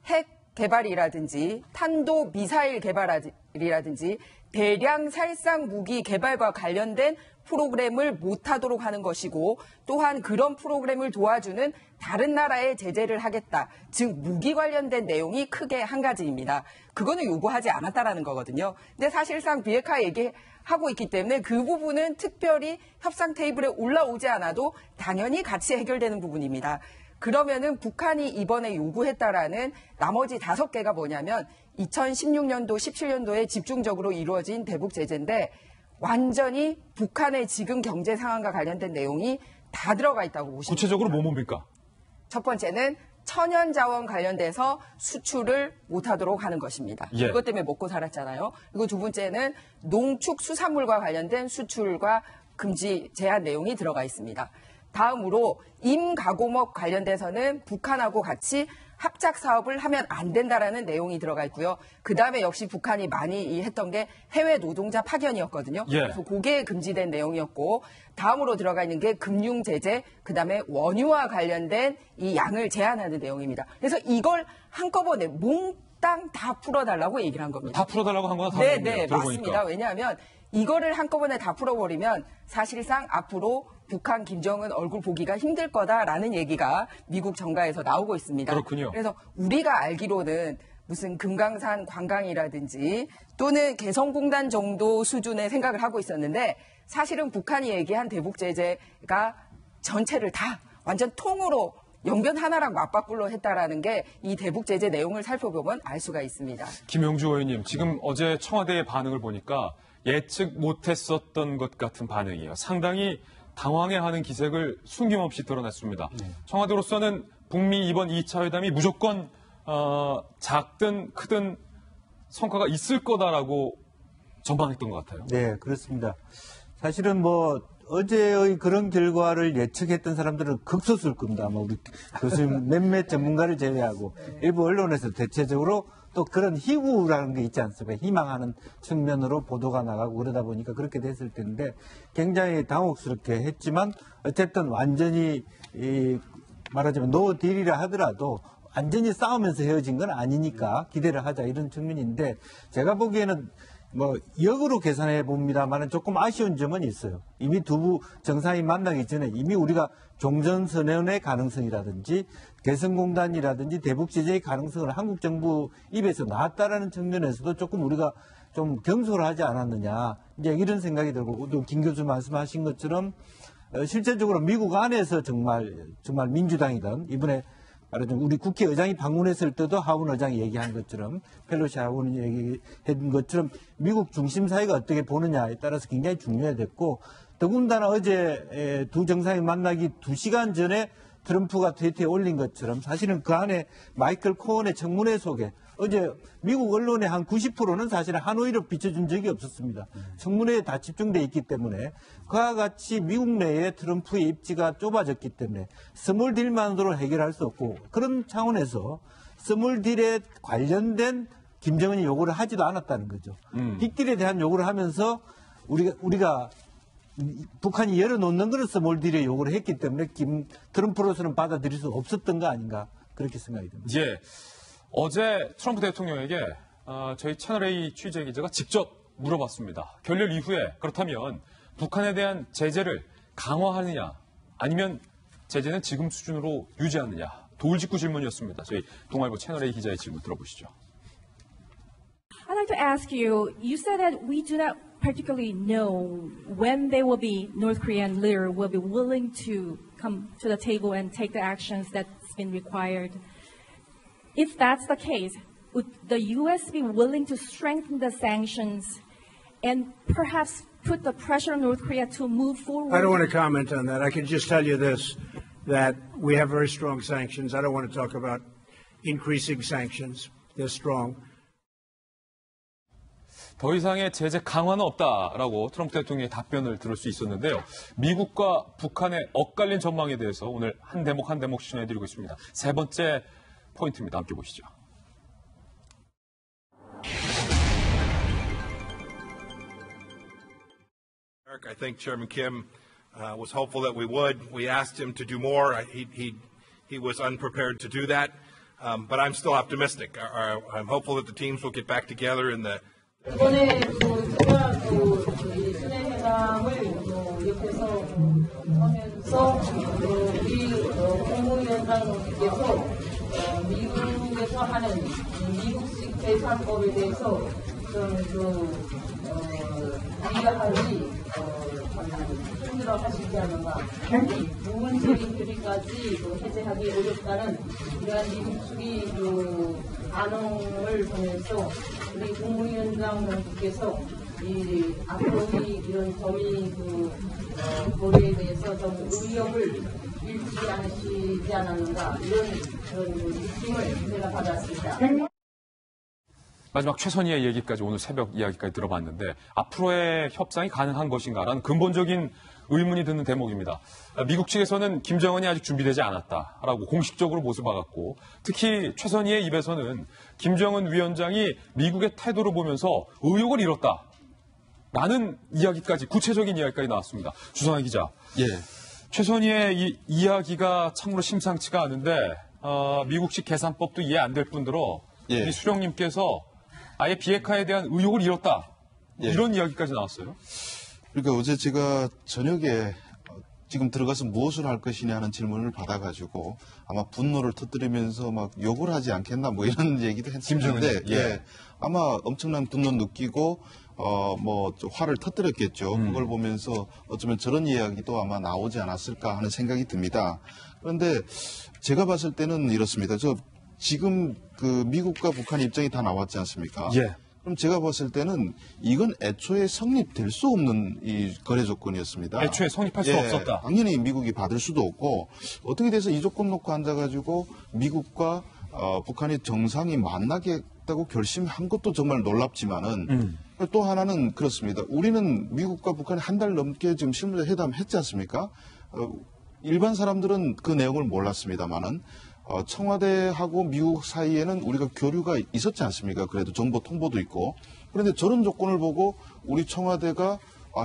핵 개발이라든지 탄도 미사일 개발이라든지 대량 살상 무기 개발과 관련된 프로그램을 못하도록 하는 것이고 또한 그런 프로그램을 도와주는 다른 나라에 제재를 하겠다. 즉 무기 관련된 내용이 크게 한 가지입니다. 그거는 요구하지 않았다라는 거거든요. 근데 사실상 비핵화 얘기하고 있기 때문에 그 부분은 특별히 협상 테이블에 올라오지 않아도 당연히 같이 해결되는 부분입니다. 그러면은 북한이 이번에 요구했다라는 나머지 5개가 뭐냐면 2016년도, 17년도에 집중적으로 이루어진 대북 제재인데 완전히 북한의 지금 경제 상황과 관련된 내용이 다 들어가 있다고 보시면 구체적으로 뭡니까? 첫 번째는 천연 자원 관련돼서 수출을 못하도록 하는 것입니다. 예. 그것 때문에 먹고 살았잖아요. 그리고 두 번째는 농축수산물과 관련된 수출과 금지 제한 내용이 들어가 있습니다. 다음으로 임가공업 관련돼서는 북한하고 같이 합작 사업을 하면 안 된다라는 내용이 들어가 있고요. 그다음에 역시 북한이 많이 했던 게 해외 노동자 파견이었거든요. 예. 그래서 그게 금지된 내용이었고 다음으로 들어가 있는 게 금융 제재, 그다음에 원유와 관련된 이 양을 제한하는 내용입니다. 그래서 이걸 한꺼번에 몽땅 다 풀어달라고 얘기를 한 겁니다. 다 풀어달라고 한 거나 다른 네, 겁니다. 네, 들어보니까. 맞습니다. 왜냐하면 이거를 한꺼번에 다 풀어버리면 사실상 앞으로 북한 김정은 얼굴 보기가 힘들 거다라는 얘기가 미국 정가에서 나오고 있습니다. 그렇군요. 그래서 우리가 알기로는 무슨 금강산 관광이라든지 또는 개성공단 정도 수준의 생각을 하고 있었는데 사실은 북한이 얘기한 대북 제재가 전체를 다 완전 통으로 영변 하나랑 맞바꾸려 했다라는 게 이 대북 제재 내용을 살펴보면 알 수가 있습니다. 김영주 의원님, 지금 어제 청와대의 반응을 보니까 예측 못했었던 것 같은 반응이에요. 상당히 당황해하는 기색을 숨김없이 드러냈습니다. 청와대로서는 북미 이번 2차 회담이 무조건 작든 크든 성과가 있을 거다라고 전망했던 것 같아요. 네, 그렇습니다. 사실은 뭐 어제의 그런 결과를 예측했던 사람들은 극소수일 겁니다. 아마 우리 교수님 몇몇 전문가를 제외하고 일부 언론에서 대체적으로 또 그런 희구라는 게 있지 않습니까? 희망하는 측면으로 보도가 나가고 그러다 보니까 그렇게 됐을 텐데 굉장히 당혹스럽게 했지만 어쨌든 완전히 말하자면 노 딜이라 하더라도 완전히 싸우면서 헤어진 건 아니니까 기대를 하자 이런 측면인데 제가 보기에는 뭐 역으로 계산해 봅니다만은 조금 아쉬운 점은 있어요. 이미 두부 정상이 만나기 전에 이미 우리가 종전선언의 가능성이라든지 개성공단이라든지 대북 제재의 가능성을 한국 정부 입에서 나왔다라는 측면에서도 조금 우리가 좀 경솔을 하지 않았느냐 이제 이런 생각이 들고 또 김 교수 말씀하신 것처럼 실제적으로 미국 안에서 정말 민주당이든 이번에 말하자면 우리 국회의장이 방문했을 때도 하원 의장이 얘기한 것처럼 펠로시 하원이 얘기한 것처럼 미국 중심 사회가 어떻게 보느냐에 따라서 굉장히 중요해졌고 더군다나 어제 두 정상이 만나기 2시간 전에 트럼프가 트위터에 올린 것처럼 사실은 그 안에 마이클 코언의 청문회 속에 어제 미국 언론의 한 90%는 사실은 하노이로 비춰준 적이 없었습니다. 청문회에 다 집중돼 있기 때문에 그와 같이 미국 내에 트럼프의 입지가 좁아졌기 때문에 스몰 딜만으로 해결할 수 없고 그런 차원에서 스몰 딜에 관련된 김정은이 요구를 하지도 않았다는 거죠. 빅딜에 대한 요구를 하면서 우리가 북한이 열어놓는 거는 스몰 딜에 요구를 했기 때문에 트럼프로서는 받아들일 수 없었던 거 아닌가 그렇게 생각이 듭니다. 예. 어제 트럼프 대통령에게 저희 채널A 취재 기자가 직접 물어봤습니다. 결렬 이후에 그렇다면 북한에 대한 제재를 강화하느냐 아니면 제재는 지금 수준으로 유지하느냐 돌직구 질문이었습니다. 저희 동아일보 채널A 기자의 질문 들어보시죠. I'd like to ask you, you said that we do not particularly know when they will be, North Korean leader will be willing to come to the table and take the actions that's been required. If that's the case, would the U.S. be willing to strengthen the sanctions and perhaps put the pressure on North Korea to move forward? I don't want to comment on that. I can just tell you this, that we have very strong sanctions. I don't want to talk about increasing sanctions. They're strong. 더 이상의 제재 강화는 없다라고 트럼프 대통령의 답변을 들을 수 있었는데요. 미국과 북한의 엇갈린 전망에 대해서 오늘 한 대목 한 대목 추천해드리고 있습니다. 세 번째 포인트입니다. 함께 보시죠. I think Chairman Kim was hopeful that we would. We asked him to do more. He was unprepared to do that, but I'm still optimistic. I'm hopeful that the teams will get back together in the. 이번에 특별한 순회 회담을 옆에서 하면서 우리 국무위원장께서 미국에서 하는 미국식 재산법에 대해서 우리가 하니 힘들어 하시지 않은가. 부분적인 규칙까지 해제하기 어렵다는 이러한 미국 측의 반응을 보면서 우리 국무위원장님께서 앞으로의 이런 점이 거래에 대해서 좀 의욕을 잃지 않으시지 않았는가 이런 느낌을 제가 받았습니다. 마지막 최선희의 얘기까지 오늘 새벽 이야기까지 들어봤는데 앞으로의 협상이 가능한 것인가라는 근본적인 의문이 드는 대목입니다. 미국 측에서는 김정은이 아직 준비되지 않았다라고 공식적으로 못을 박았고 특히 최선희의 입에서는 김정은 위원장이 미국의 태도를 보면서 의욕을 잃었다라는 이야기까지 구체적인 이야기까지 나왔습니다. 주성환 기자. 예. 최선희의 이 이야기가 참으로 심상치가 않은데 미국식 계산법도 이해 안 될 뿐더러 예. 이 수령님께서 아예 비핵화에 대한 의욕을 잃었다. 예. 이런 이야기까지 나왔어요. 그러니까 어제 제가 저녁에 지금 들어가서 무엇을 할 것이냐 하는 질문을 받아가지고 아마 분노를 터뜨리면서 막 욕을 하지 않겠나 뭐 이런 얘기도 했는데 예. 아마 엄청난 분노 느끼고 화를 터뜨렸겠죠. 그걸 보면서 어쩌면 저런 이야기도 아마 나오지 않았을까 하는 생각이 듭니다. 그런데 제가 봤을 때는 이렇습니다. 지금 미국과 북한 입장이 다 나왔지 않습니까? 예. 그럼 제가 봤을 때는 이건 애초에 성립될 수 없는 이 거래 조건이었습니다. 애초에 성립할 수 없었다. 당연히 미국이 받을 수도 없고 어떻게 돼서 이 조건 놓고 앉아가지고 미국과 북한이 정상이 만나겠다고 결심한 것도 정말 놀랍지만은 또 하나는 그렇습니다. 우리는 미국과 북한이 한 달 넘게 지금 실무자 회담 했지 않습니까? 일반 사람들은 그 내용을 몰랐습니다만은 청와대하고 미국 사이에는 우리가 교류가 있었지 않습니까? 그래도 정보 통보도 있고. 그런데 저런 조건을 보고 우리 청와대가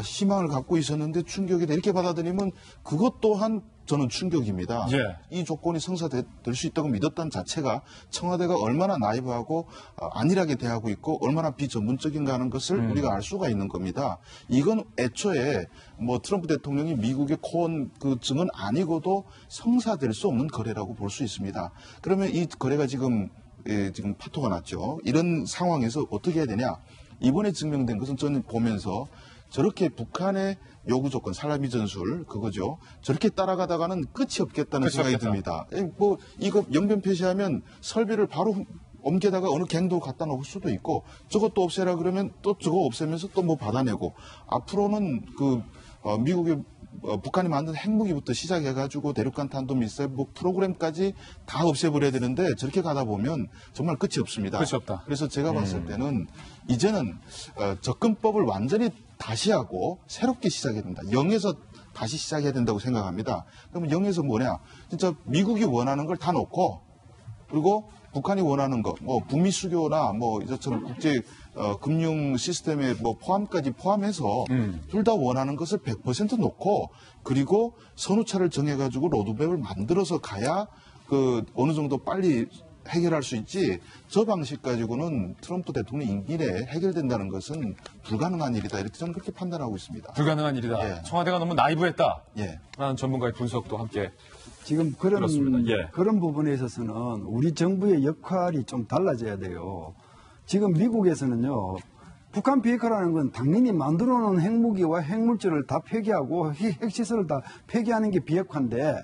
희망을 갖고 있었는데 충격이다 이렇게 받아들이면 그것 또한 저는 충격입니다. 예. 이 조건이 성사될 수 있다고 믿었다는 자체가 청와대가 얼마나 나이브하고 안일하게 대하고 있고 얼마나 비전문적인가 하는 것을 우리가 알 수가 있는 겁니다. 이건 애초에 트럼프 대통령이 미국의 코언 증은 아니고도 성사될 수 없는 거래라고 볼 수 있습니다. 그러면 이 거래가 지금 파토가 났죠. 이런 상황에서 어떻게 해야 되냐. 이번에 증명된 것은 저는 보면서 저렇게 북한의 요구 조건, 살라미 전술, 그거죠. 저렇게 따라가다가는 끝이 없겠다는 생각이 듭니다. 이거 영변 표시하면 설비를 바로 옮겨다가 어느 갱도 갖다 놓을 수도 있고, 저것도 없애라 그러면 또 저거 없애면서 또 받아내고, 앞으로는 미국의 북한이 만든 핵무기부터 시작해가지고 대륙간 탄도미사일 프로그램까지 다 없애버려야 되는데 저렇게 가다 보면 정말 끝이 없습니다. 끝이 없다. 그래서 제가 봤을 때는 이제는 접근법을 완전히 다시 하고 새롭게 시작해야 된다. 0에서 다시 시작해야 된다고 생각합니다. 그러면 0에서 뭐냐? 진짜 미국이 원하는 걸 다 놓고 그리고 북한이 원하는 거, 북미 수교나 이제처럼 국제 금융 시스템에 포함까지 포함해서 둘 다 원하는 것을 100% 놓고 그리고 선우차를 정해가지고 로드맵을 만들어서 가야 어느 정도 빨리 해결할 수 있지 저 방식 가지고는 트럼프 대통령 임기 내에 해결된다는 것은 불가능한 일이다. 이렇게 저는 그렇게 판단하고 있습니다. 불가능한 일이다. 예. 청와대가 너무 나이브했다. 예. 라는 전문가의 분석도 함께 지금 그런 부분에 있어서는 우리 정부의 역할이 좀 달라져야 돼요. 지금 미국에서는요. 북한 비핵화라는 건 당연히 만들어 놓은 핵무기와 핵물질을 다 폐기하고 핵시설을 다 폐기하는 게 비핵화인데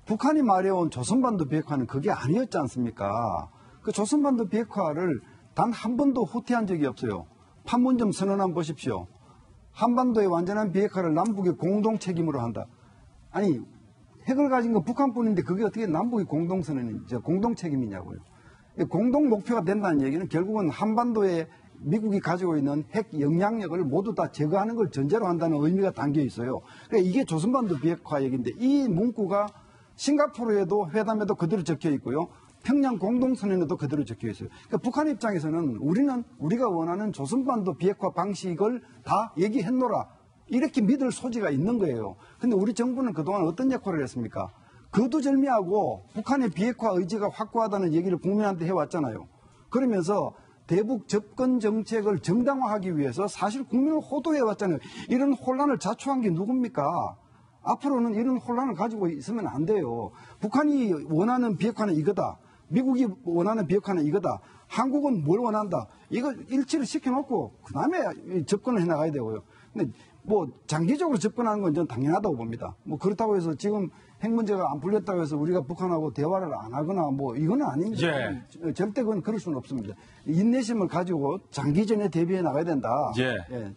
북한이 말해온 조선반도 비핵화는 그게 아니었지 않습니까? 그 조선반도 비핵화를 단 한 번도 후퇴한 적이 없어요. 판문점 선언 한번 보십시오. 한반도의 완전한 비핵화를 남북의 공동 책임으로 한다. 아니 핵을 가진 건 북한뿐인데 그게 어떻게 남북의 공동 책임이냐고요. 공동 목표가 된다는 얘기는 결국은 한반도의 미국이 가지고 있는 핵 영향력을 모두 다 제거하는 걸 전제로 한다는 의미가 담겨 있어요. 그러니까 이게 조선반도 비핵화 얘기인데 이 문구가 싱가포르에도 회담에도 그대로 적혀 있고요. 평양 공동선언에도 그대로 적혀 있어요. 그러니까 북한 입장에서는 우리가 원하는 조선반도 비핵화 방식을 다 얘기했노라. 이렇게 믿을 소지가 있는 거예요. 근데 우리 정부는 그동안 어떤 역할을 했습니까? 거두절미하고 북한의 비핵화 의지가 확고하다는 얘기를 국민한테 해왔잖아요. 그러면서 대북 접근 정책을 정당화하기 위해서 사실 국민을 호도해왔잖아요. 이런 혼란을 자초한 게 누굽니까? 앞으로는 이런 혼란을 가지고 있으면 안 돼요. 북한이 원하는 비핵화는 이거다. 미국이 원하는 비핵화는 이거다. 한국은 뭘 원한다. 이거 일치를 시켜놓고 그 다음에 접근을 해나가야 되고요. 근데 뭐 장기적으로 접근하는 건 전 당연하다고 봅니다. 뭐 그렇다고 해서 지금 핵 문제가 안 풀렸다고 해서 우리가 북한하고 대화를 안 하거나 뭐 이거는 아닙니다. 예. 절대 그건 그럴 수는 없습니다. 인내심을 가지고 장기전에 대비해 나가야 된다. 예. 예.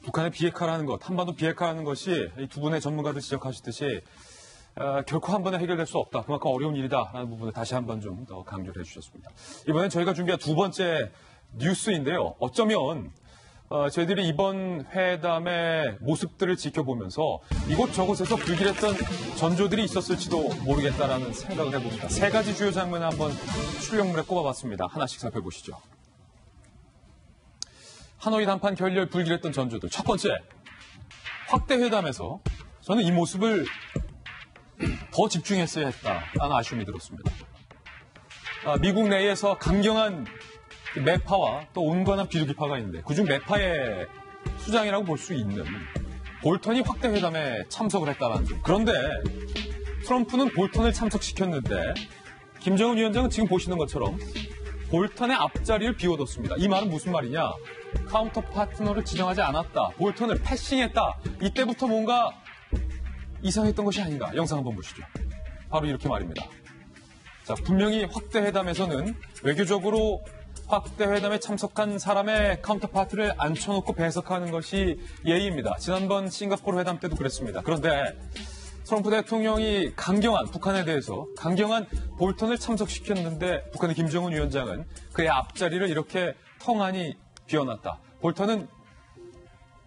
북한의 비핵화라는 것, 한반도 비핵화라는 것이 이 두 분의 전문가들 지적하시듯이 결코 한 번에 해결될 수 없다. 그만큼 어려운 일이다라는 부분을 다시 한번 좀 더 강조를 해주셨습니다. 이번엔 저희가 준비한 두 번째 뉴스인데요. 어쩌면 저희들이 이번 회담의 모습들을 지켜보면서 이곳저곳에서 불길했던 전조들이 있었을지도 모르겠다라는 생각을 해봅니다. 세 가지 주요 장면을 한번 출력물에 꼽아봤습니다. 하나씩 살펴보시죠. 하노이談判 결렬 불길했던 전조들. 첫 번째, 확대 회담에서 저는 이 모습을 더 집중했어야 했다라는 아쉬움이 들었습니다. 미국 내에서 강경한 매파와 또 온건한 비둘기파가 있는데 그중 매파의 수장이라고 볼 수 있는 볼턴이 확대 회담에 참석을 했다는 점. 그런데 트럼프는 볼턴을 참석시켰는데 김정은 위원장은 지금 보시는 것처럼 볼턴의 앞자리를 비워뒀습니다. 이 말은 무슨 말이냐? 카운터 파트너를 지정하지 않았다. 볼턴을 패싱했다. 이때부터 뭔가 이상했던 것이 아닌가. 영상 한번 보시죠. 바로 이렇게 말입니다. 자, 분명히 확대 회담에서는 외교적으로 확대 회담에 참석한 사람의 카운터파트를 앉혀놓고 배석하는 것이 예의입니다. 지난번 싱가포르 회담 때도 그랬습니다. 그런데 트럼프 대통령이 북한에 대해서 강경한 볼턴을 참석시켰는데 북한의 김정은 위원장은 그의 앞자리를 이렇게 텅하니 비워놨다. 볼턴은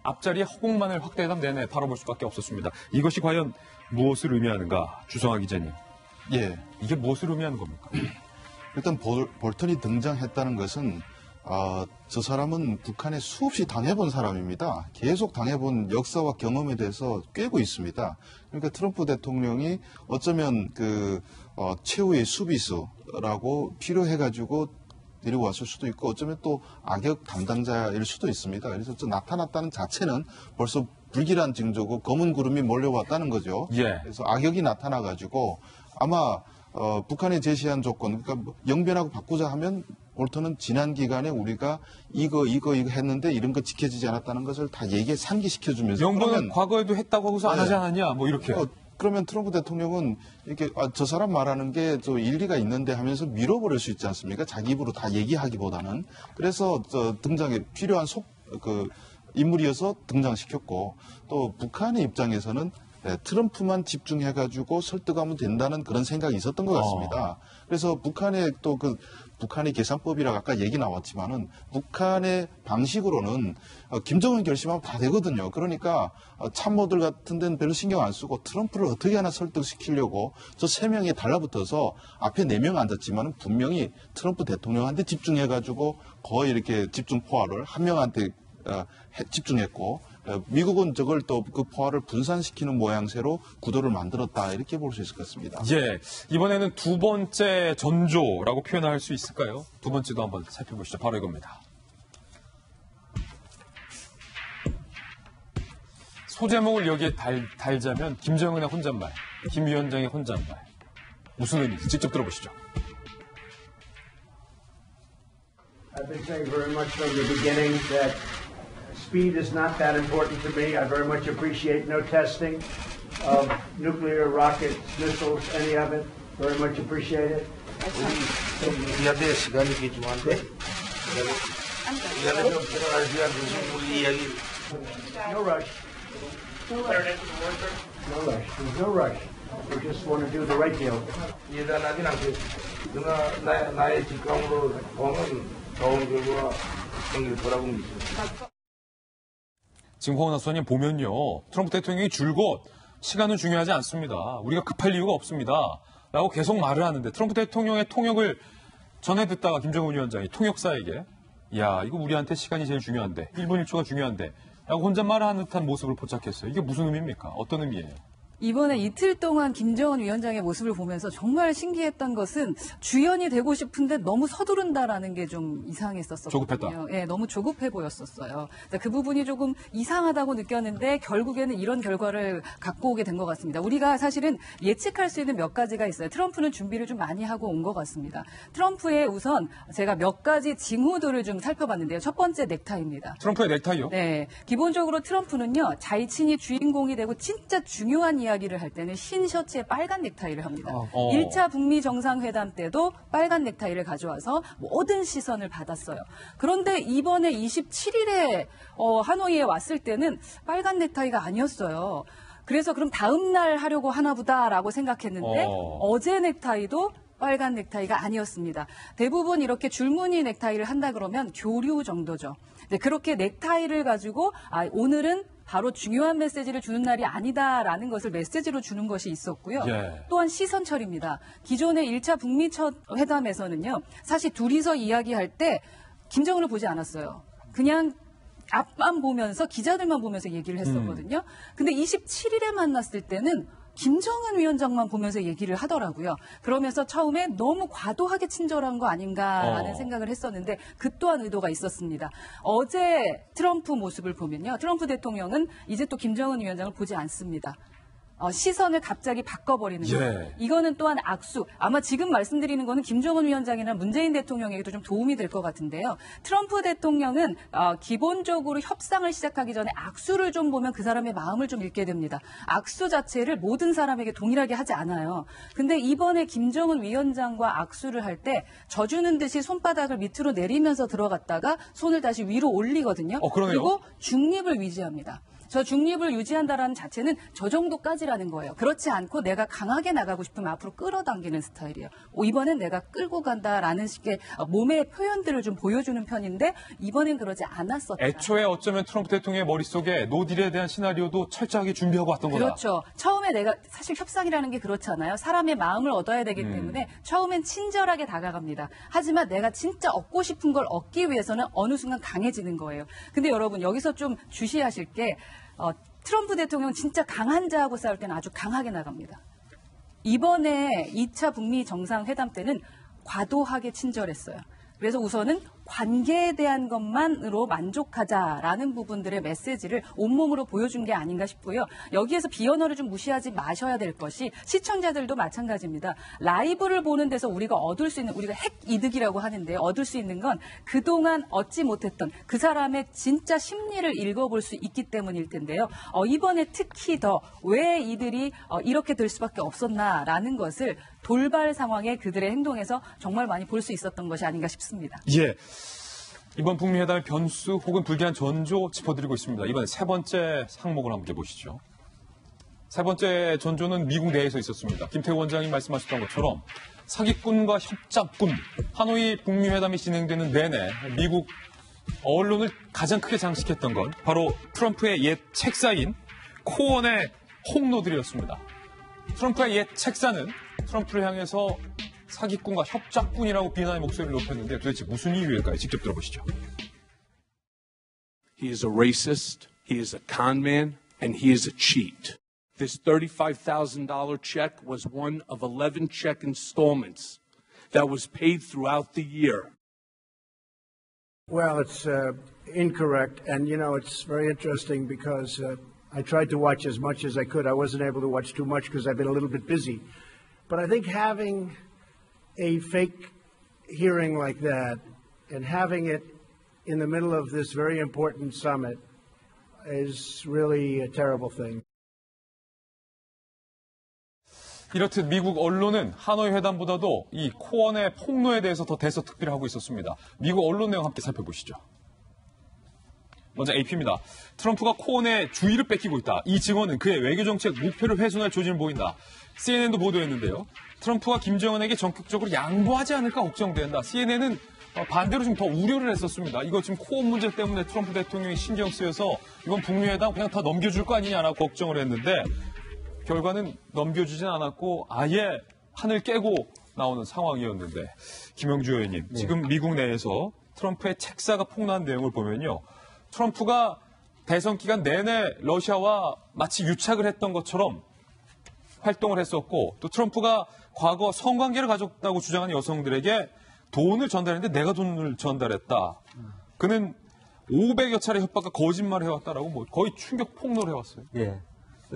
앞자리에 허공만을 확대 회담 내내 바라볼 수밖에 없었습니다. 이것이 과연 무엇을 의미하는가? 주성하 기자님. 예. 이게 무엇을 의미하는 겁니까? 일단 볼턴이 등장했다는 것은 저 사람은 북한에 수없이 당해본 사람입니다. 계속 당해본 역사와 경험에 대해서 꿰고 있습니다. 그러니까 트럼프 대통령이 어쩌면 최후의 수비수라고 필요해가지고 데리고 왔을 수도 있고 어쩌면 또 악역 담당자일 수도 있습니다. 그래서 나타났다는 자체는 벌써 불길한 징조고 검은 구름이 몰려왔다는 거죠. 예. 그래서 악역이 나타나가지고 아마 북한이 제시한 조건, 그러니까 영변하고 바꾸자 하면 볼턴은 지난 기간에 우리가 이거 했는데 이런 거 지켜지지 않았다는 것을 다 상기시켜주면서. 영변은 과거에도 했다고 하고서 안 하지 않았냐, 뭐 이렇게. 그러면 트럼프 대통령은 이렇게 저 사람 말하는 게 저 일리가 있는데 하면서 밀어버릴 수 있지 않습니까? 자기 입으로 다 얘기하기보다는. 그래서 등장에 필요한 인물이어서 등장시켰고 또 북한의 입장에서는 트럼프만 집중해가지고 설득하면 된다는 그런 생각이 있었던 것 같습니다. 그래서 북한의 북한의 계산법이라고 아까 얘기 나왔지만은 북한의 방식으로는 김정은 결심하면 다 되거든요. 그러니까 참모들 같은 데는 별로 신경 안 쓰고 트럼프를 어떻게 하나 설득시키려고 저 3명이 달라붙어서 앞에 4명 앉았지만은 분명히 트럼프 대통령한테 집중해가지고 거의 이렇게 집중 포화를 한 명한테 집중했고 미국은 저걸 또 그 포화를 분산시키는 모양새로 구도를 만들었다 이렇게 볼 수 있을 것 같습니다. 예, 이번에는 두 번째 전조라고 표현할 수 있을까요? 두 번째도 한번 살펴보시죠. 바로 이겁니다. 소제목을 여기에 달자면 김정은의 혼잣말, 김 위원장의 혼잣말. 무슨 의미인지 직접 들어보시죠. I've been saying very much from the beginning that speed is not that important to me. I very much appreciate no testing of nuclear rockets, missiles, any of it. Very much appreciate it. 우리한테 시간이 귀중한데 우리한테 좀 들어갈 시간 주시면 우리 이야기. No rush. No rush. There's no rush. We just want to do the right deal. 예단하진 않겠지. 그러나 나의 직감으로 보면 좋은 결과 형님 뭐라고 믿습니까? 지금 홍원하 수사님 보면요. 트럼프 대통령이 줄곧 시간은 중요하지 않습니다. 우리가 급할 이유가 없습니다. 라고 계속 말을 하는데 트럼프 대통령의 통역을 전해 듣다가 김정은 위원장이 통역사에게 야 이거 우리한테 시간이 제일 중요한데 1분 1초가 중요한데 라고 혼잣말을 하는 듯한 모습을 포착했어요. 이게 무슨 의미입니까? 어떤 의미예요? 이번에 이틀 동안 김정은 위원장의 모습을 보면서 정말 신기했던 것은 주연이 되고 싶은데 너무 서두른다라는 게 좀 이상했었거든요. 조급했다. 예, 너무 조급해 보였었어요. 그 부분이 조금 이상하다고 느꼈는데 결국에는 이런 결과를 갖고 오게 된 것 같습니다. 우리가 사실은 예측할 수 있는 몇 가지가 있어요. 트럼프는 준비를 좀 많이 하고 온 것 같습니다. 트럼프의 우선 제가 몇 가지 징후들을 좀 살펴봤는데요. 첫 번째 넥타이입니다. 트럼프의 넥타이요? 네. 기본적으로 트럼프는요. 자신이 주인공이 되고 진짜 중요한 이야기를 할 때는 흰 셔츠에 빨간 넥타이를 합니다. 1차 북미 정상회담 때도 빨간 넥타이를 가져와서 모든 시선을 받았어요. 그런데 이번에 27일에 하노이에 왔을 때는 빨간 넥타이가 아니었어요. 그래서 그럼 다음 날 하려고 하나 보다라고 생각했는데 어제 넥타이도 빨간 넥타이가 아니었습니다. 대부분 이렇게 줄무늬 넥타이를 한다 그러면 교류 정도죠. 그렇게 넥타이를 가지고 오늘은 바로 중요한 메시지를 주는 날이 아니다라는 것을 메시지로 주는 것이 있었고요. 예. 또한 시선 처리입니다. 기존의 1차 북미 첫 회담에서는요. 사실 둘이서 이야기할 때 김정은을 보지 않았어요. 그냥 앞만 보면서 기자들만 보면서 얘기를 했었거든요. 근데 27일에 만났을 때는 김정은 위원장만 보면서 얘기를 하더라고요. 그러면서 처음에 너무 과도하게 친절한 거 아닌가라는 생각을 했었는데 그 또한 의도가 있었습니다. 어제 트럼프 모습을 보면요. 트럼프 대통령은 이제 또 김정은 위원장을 보지 않습니다. 시선을 갑자기 바꿔버리는 거예요. 이거는 또한 악수. 아마 지금 말씀드리는 거는 김정은 위원장이나 문재인 대통령에게도 좀 도움이 될 것 같은데요. 트럼프 대통령은 기본적으로 협상을 시작하기 전에 악수를 좀 보면 그 사람의 마음을 좀 읽게 됩니다. 악수 자체를 모든 사람에게 동일하게 하지 않아요. 근데 이번에 김정은 위원장과 악수를 할 때 져주는 듯이 손바닥을 밑으로 내리면서 들어갔다가 손을 다시 위로 올리거든요. 그리고 중립을 위지합니다. 저 중립을 유지한다라는 자체는 저 정도까지라는 거예요. 그렇지 않고 내가 강하게 나가고 싶으면 앞으로 끌어당기는 스타일이에요. 이번엔 내가 끌고 간다라는 식의 몸의 표현들을 좀 보여주는 편인데 이번엔 그러지 않았었다. 애초에 어쩌면 트럼프 대통령의 머릿속에 노딜에 대한 시나리오도 철저하게 준비하고 왔던 거다. 그렇죠. 처음에 내가 사실 협상이라는 게 그렇잖아요. 사람의 마음을 얻어야 되기 때문에 처음엔 친절하게 다가갑니다. 하지만 내가 진짜 얻고 싶은 걸 얻기 위해서는 어느 순간 강해지는 거예요. 근데 여러분 여기서 좀 주시하실 게 트럼프 대통령은 진짜 강한 자하고 싸울 때는 아주 강하게 나갑니다. 이번에 2차 북미 정상회담 때는 과도하게 친절했어요. 그래서 우선은 관계에 대한 것만으로 만족하자라는 부분들의 메시지를 온몸으로 보여준 게 아닌가 싶고요. 여기에서 비언어를 좀 무시하지 마셔야 될 것이 시청자들도 마찬가지입니다. 라이브를 보는 데서 우리가 얻을 수 있는, 우리가 핵 이득이라고 하는데 얻을 수 있는 건 그동안 얻지 못했던 그 사람의 진짜 심리를 읽어볼 수 있기 때문일 텐데요. 이번에 특히 더 왜 이들이 이렇게 될 수밖에 없었나라는 것을 돌발 상황에 그들의 행동에서 정말 많이 볼 수 있었던 것이 아닌가 싶습니다. 예. 이번 북미 회담의 변수 혹은 불길한 전조 짚어드리고 있습니다. 이번에 세 번째 항목을 함께 보시죠. 세 번째 전조는 미국 내에서 있었습니다. 김태우 원장님 말씀하셨던 것처럼 사기꾼과 협잡꾼, 하노이 북미 회담이 진행되는 내내 미국 언론을 가장 크게 장식했던 건 바로 트럼프의 옛 책사인 코언의 홍로들이었습니다. 트럼프의 옛 책사는 트럼프를 향해서 사기꾼과 협잡꾼이라고 비난의 목소리를 높였는데 도대체 무슨 이유일까요? 직접 들어보시죠. He is a racist, he is a con man, and he is a cheat. This $35,000 check was one of 11 check installments that was paid throughout the year. Well, it's incorrect. And, you know, it's very interesting because I tried to watch as much as I could. I wasn't able to watch too much because I've been a little bit busy. But I think having a fake hearing like that and having it in the middle of this very important summit is really a terrible thing. 이렇듯 미국 언론은 하노이 회담보다도 이 코언의 폭로에 대해서 더 대서특필하고 있었습니다. 미국 언론 내용 함께 살펴보시죠. 먼저 AP입니다. 트럼프가 코언의 주의를 뺏기고 있다. 이 증언은 그의 외교정책 목표를 훼손할 조짐을 보인다. CNN도 보도했는데요. 트럼프가 김정은에게 전격적으로 양보하지 않을까 걱정된다. CNN은 반대로 좀 더 우려를 했었습니다. 이거 지금 코어 문제 때문에 트럼프 대통령이 신경 쓰여서 이번 북미회담 그냥 다 넘겨줄 거 아니냐라고 걱정을 했는데 결과는 넘겨주진 않았고 아예 하늘 깨고 나오는 상황이었는데 김영주 의원님 지금 미국 내에서 트럼프의 책사가 폭로한 내용을 보면요. 트럼프가 대선 기간 내내 러시아와 마치 유착을 했던 것처럼 활동을 했었고 또 트럼프가 과거 성관계를 가졌다고 주장하는 여성들에게 돈을 전달했는데 내가 돈을 전달했다. 그는 500여 차례 협박과 거짓말을 해왔다라고 뭐 거의 충격 폭로를 해왔어요. 예.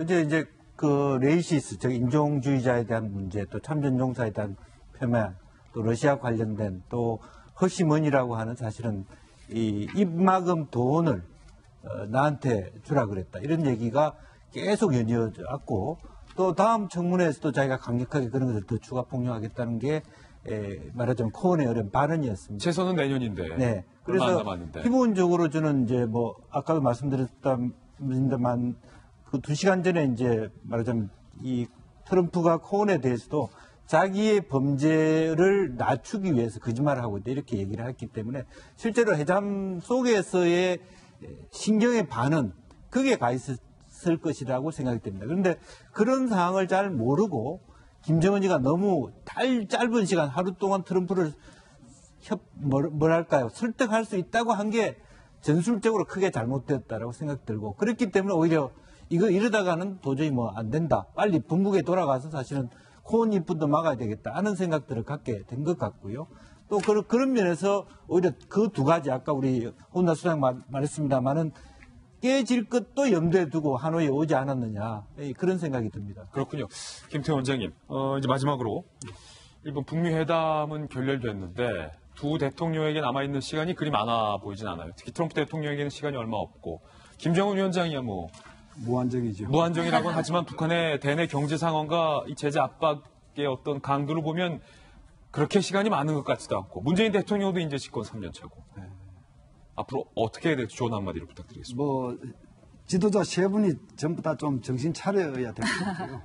이제 그 레이시스, 즉 인종주의자에 대한 문제, 또 참전용사에 대한 폄하, 또 러시아 관련된 또 허시머니라고 하는 사실은 이 입막음 돈을 나한테 주라 그랬다. 이런 얘기가 계속 연이어져 왔고 또 다음 청문회에서도 자기가 강력하게 그런 것을 더 추가 폭로하겠다는 게 말하자면 코언의 어려운 발언이었습니다. 최선은 내년인데. 네. 얼마 안 그래서 남았는데. 기본적으로 저는 이제 뭐 아까도 말씀드렸다만 그 2시간 전에 이제 말하자면 이 트럼프가 코언에 대해서도 자기의 범죄를 낮추기 위해서 거짓말을 하고 있다 이렇게 얘기를 했기 때문에 실제로 회담 속에서의 신경의 반은 그게 가 있을 것이라고 생각이 됩니다. 그런데 그런 상황을 잘 모르고 김정은이가 너무 짧은 시간 하루 동안 트럼프를 뭐랄까요 설득할 수 있다고 한 게 전술적으로 크게 잘못되었다라고 생각 들고 그렇기 때문에 오히려 이거 이러다가는 도저히 뭐 안 된다. 빨리 본국에 돌아가서 사실은 코언 입분도 막아야 되겠다 하는 생각들을 갖게 된 것 같고요. 또 그런 면에서 오히려 그 두 가지 아까 우리 혼나 수장 말했습니다만은 깨질 것도 염두에 두고 하노이에 오지 않았느냐 그런 생각이 듭니다. 그렇군요. 김태호 원장님 이제 마지막으로 이번 북미 회담은 결렬됐는데 두 대통령에게 남아있는 시간이 그리 많아 보이진 않아요. 특히 트럼프 대통령에게는 시간이 얼마 없고 김정은 위원장이야 뭐 무한정이죠. 무한정이라고는 하지만 북한의 대내 경제 상황과 이 제재 압박의 어떤 강도를 보면 그렇게 시간이 많은 것 같지도 않고 문재인 대통령도 이제 집권 3년 차고 앞으로 어떻게 해야 될지 좋은 한마디를 부탁드리겠습니다. 뭐 지도자 세 분이 전부 다 좀 정신 차려야 될 것 같아요.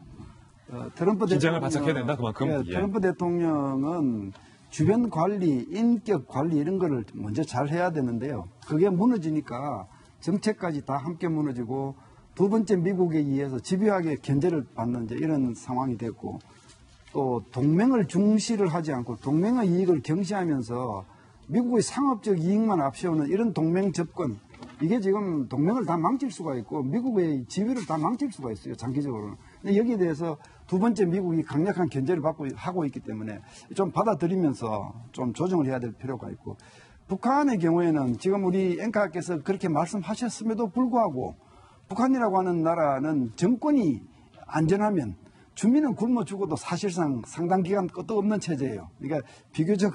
트럼프 긴장을 바짝 해야 된다 그만큼. 예, 트럼프 대통령은 주변 관리, 인격 관리 이런 거를 먼저 잘 해야 되는데요. 그게 무너지니까 정책까지 다 함께 무너지고 두 번째 미국에 의해서 집요하게 견제를 받는 이제 이런 상황이 됐고 또 동맹을 중시를 하지 않고 동맹의 이익을 경시하면서 미국의 상업적 이익만 앞세우는 이런 동맹 접근 이게 지금 동맹을 다 망칠 수가 있고 미국의 지위를 다 망칠 수가 있어요. 장기적으로는. 근데 여기에 대해서 두 번째 미국이 강력한 견제를 하고 있기 때문에 좀 받아들이면서 좀 조정을 해야 될 필요가 있고 북한의 경우에는 지금 우리 앵커께서 그렇게 말씀하셨음에도 불구하고 북한이라고 하는 나라는 정권이 안전하면 주민은 굶어 죽어도 사실상 상당 기간 끝도 없는 체제예요. 그러니까 비교적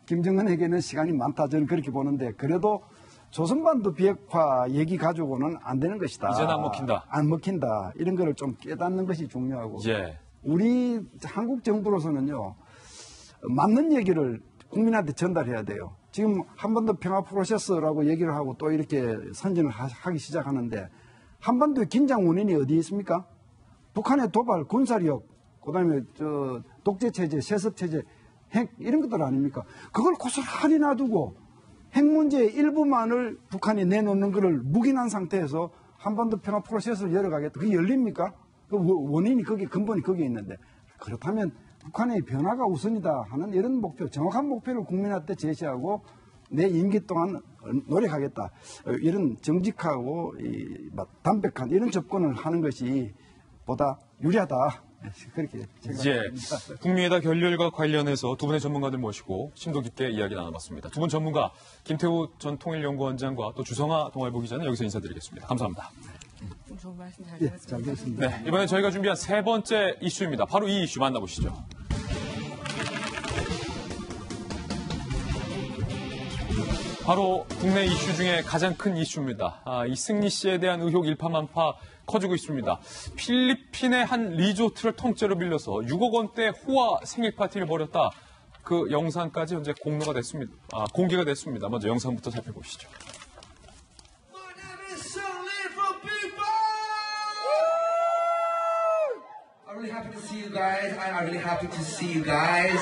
김정은에게는 시간이 많다 저는 그렇게 보는데 그래도 조선반도 비핵화 얘기 가지고는 안 되는 것이다. 이제는 안 먹힌다. 안 먹힌다. 이런 거를 좀 깨닫는 것이 중요하고 예. 우리 한국 정부로서는요. 맞는 얘기를 국민한테 전달해야 돼요. 지금 한반도 평화 프로세스라고 얘기를 하고 또 이렇게 선전을 하기 시작하는데 한반도의 긴장 원인이 어디에 있습니까? 북한의 도발, 군사력, 그다음에 독재체제, 세습체제, 핵 이런 것들 아닙니까? 그걸 고스란히 놔두고 핵 문제의 일부만을 북한이 내놓는 것을 묵인한 상태에서 한반도 평화 프로세스를 열어가겠다. 그게 열립니까? 그 원인이 근본이 거기에 있는데 그렇다면 북한의 변화가 우선이다 하는 이런 목표, 정확한 목표를 국민한테 제시하고 내 임기 동안 노력하겠다. 이런 정직하고 담백한 이런 접근을 하는 것이 보다 유리하다. 그렇게 생각합니다. 북미회담 결렬과 관련해서 두 분의 전문가들 모시고 심도 깊게 이야기 나눠봤습니다. 두 분 전문가 김태우 전 통일연구원장과 또 주성아 동아일보 기자는 여기서 인사드리겠습니다. 감사합니다. 좋은 말씀 잘 잘 들었습니다. 됐습니다. 네, 이번에 저희가 준비한 세 번째 이슈입니다. 바로 이 이슈 만나보시죠. 바로 국내 이슈 중에 가장 큰 이슈입니다. 이 승리 씨에 대한 의혹 일파만파 커지고 있습니다. 필리핀의 한 리조트를 통째로 빌려서 6억 원대 호화 생일 파티를 벌였다. 그 영상까지 현재 공개가 됐습니다. 먼저 영상부터 살펴보시죠. I'm really happy to see you guys. I'm really happy to see you guys.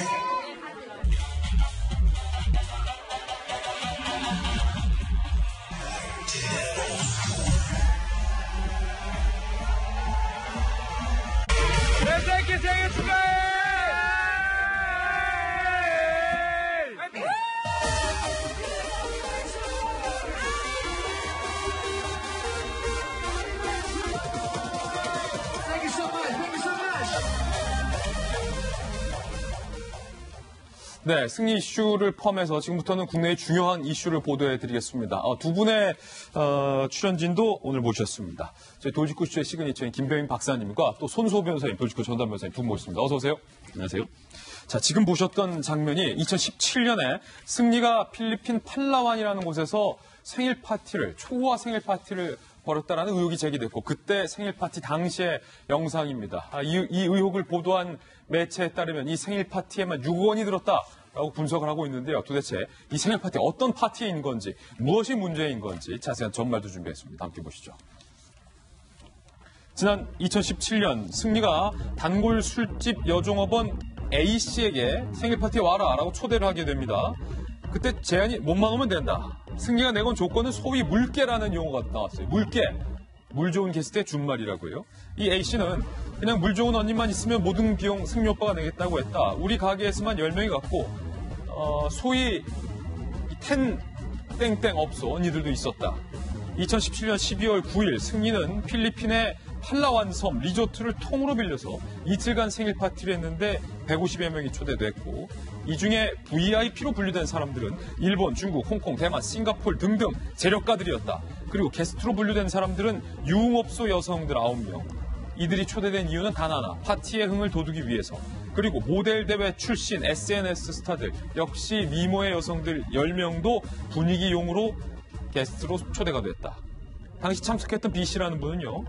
네, 승리 이슈를 포함해서 지금부터는 국내의 중요한 이슈를 보도해드리겠습니다. 두 분의 출연진도 오늘 모셨습니다. 저희 돌직구 쇼의 시그니처인 김병인 박사님과 또 손수호 변호사님, 돌직구 전담 변호사님 두 분 모셨습니다. 어서 오세요. 안녕하세요. 자, 지금 보셨던 장면이 2017년에 승리가 필리핀 팔라완이라는 곳에서 생일 파티를, 초호화 생일 파티를 벌였다라는 의혹이 제기됐고, 그때 생일 파티 당시의 영상입니다. 이 의혹을 보도한 매체에 따르면 이 생일 파티에만 6억 원이 들었다라고 분석을 하고 있는데요. 도대체 이 생일 파티 어떤 파티인 건지, 무엇이 문제인 건지 자세한 전말도 준비했습니다. 함께 보시죠. 지난 2017년 승리가 단골 술집 여종업원 A씨에게 생일 파티에 와라라고 초대를 하게 됩니다. 그때 제안이 몸만 오면 된다. 승리가 내건 조건은 소위 물개라는 용어가 나왔어요. 물개. 물 좋은 게스트의 준말이라고요. 이 A씨는 그냥 물 좋은 언니만 있으면 모든 비용 승리 오빠가 내겠다고 했다. 우리 가게에서만 10명이 갔고 소위 텐 땡땡 업소 언니들도 있었다. 2017년 12월 9일 승리는 필리핀의 팔라완 섬 리조트를 통으로 빌려서 이틀간 생일 파티를 했는데 150여 명이 초대됐고, 이 중에 VIP로 분류된 사람들은 일본, 중국, 홍콩, 대만, 싱가포르 등등 재력가들이었다. 그리고 게스트로 분류된 사람들은 유흥업소 여성들 9명. 이들이 초대된 이유는 단 하나, 파티의 흥을 돋우기 위해서. 그리고 모델 대회 출신 SNS 스타들, 역시 미모의 여성들 10명도 분위기용으로 게스트로 초대가 됐다. 당시 참석했던 B씨라는 분은요,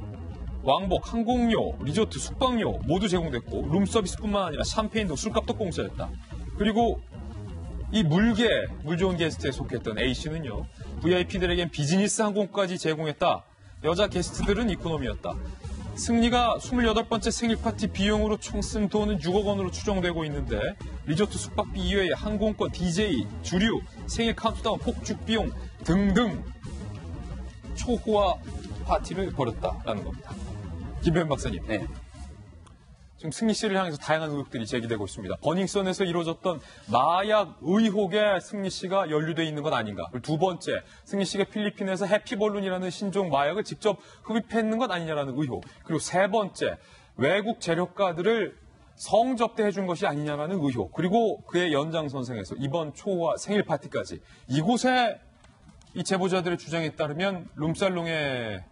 왕복, 항공료, 리조트, 숙박료 모두 제공됐고, 룸서비스뿐만 아니라 샴페인도 술값도 공짜였다. 그리고 이 물개, 물 좋은 게스트에 속했던 A씨는요, VIP들에겐 비즈니스 항공까지 제공했다. 여자 게스트들은 이코노미였다. 승리가 28번째 생일 파티 비용으로 총 쓴 돈은 6억 원으로 추정되고 있는데, 리조트 숙박비 이외에 항공권, DJ, 주류, 생일 카운트다운, 폭죽 비용 등등 초호화 파티를 벌였다라는 겁니다. 김병인 박사님. 네. 지금 승리 씨를 향해서 다양한 의혹들이 제기되고 있습니다. 버닝썬에서 이루어졌던 마약 의혹에 승리 씨가 연루돼 있는 것 아닌가. 그리고 두 번째, 승리 씨가 필리핀에서 해피벌룬이라는 신종 마약을 직접 흡입했는 것 아니냐라는 의혹. 그리고 세 번째, 외국 재력가들을 성접대해 준 것이 아니냐라는 의혹. 그리고 그의 연장선상에서 이번 초호화 생일 파티까지. 이곳에 이 제보자들의 주장에 따르면 룸살롱에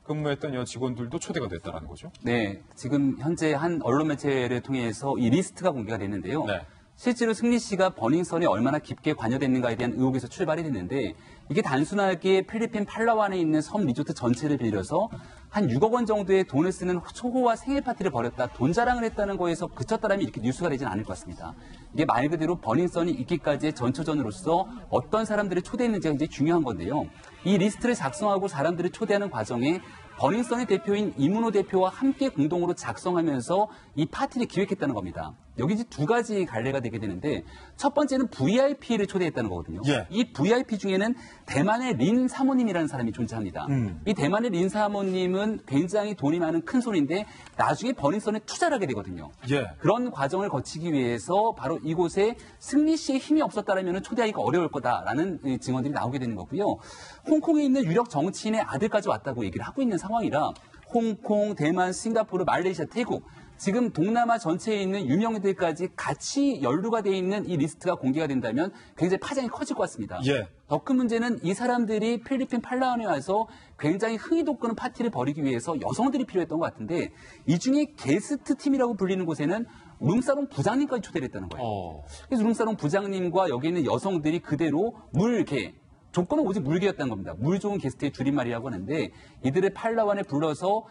근무했던 여 직원들도 초대가 됐다는 거죠? 네, 지금 현재 한 언론 매체를 통해서 이 리스트가 공개가 됐는데요. 네. 실제로 승리 씨가 버닝썬에 얼마나 깊게 관여됐는가에 대한 의혹에서 출발이 됐는데, 이게 단순하게 필리핀 팔라완에 있는 섬 리조트 전체를 빌려서 한 6억 원 정도의 돈을 쓰는 초호화 생일 파티를 벌였다, 돈 자랑을 했다는 거에서 그쳤다라면 이렇게 뉴스가 되지는 않을 것 같습니다. 이게 말 그대로 버닝썬이 있기까지의 전초전으로서 어떤 사람들을 초대했는지가 굉장히 중요한 건데요. 이 리스트를 작성하고 사람들을 초대하는 과정에 버닝썬의 대표인 이문호 대표와 함께 공동으로 작성하면서 이 파티를 기획했다는 겁니다. 여기 이제 두 가지 갈래가 되게 되는데, 첫 번째는 VIP를 초대했다는 거거든요. 예. 이 VIP 중에는 대만의 린 사모님이라는 사람이 존재합니다. 이 대만의 린 사모님은 굉장히 돈이 많은 큰 손인데 나중에 버닝썬에 투자를 하게 되거든요. 예. 그런 과정을 거치기 위해서 바로 이곳에 승리 씨의 힘이 없었다라면 초대하기가 어려울 거다라는 증언들이 나오게 되는 거고요. 홍콩에 있는 유력 정치인의 아들까지 왔다고 얘기를 하고 있는 상황이라 홍콩, 대만, 싱가포르, 말레이시아, 태국, 지금 동남아 전체에 있는 유명인들까지 같이 연루가 돼 있는 이 리스트가 공개가 된다면 굉장히 파장이 커질 것 같습니다. 예. 더 큰 문제는 이 사람들이 필리핀 팔라완에 와서 굉장히 흥이 돋구는 파티를 벌이기 위해서 여성들이 필요했던 것 같은데, 이 중에 게스트 팀이라고 불리는 곳에는 룸사롱 부장님까지 초대를 했다는 거예요. 그래서 rum사롱 부장님과 여기 있는 여성들이 그대로 물개, 조건은 오직 물개였다는 겁니다. 물 좋은 게스트의 줄임말이라고 하는데, 이들을 팔라완에 불러서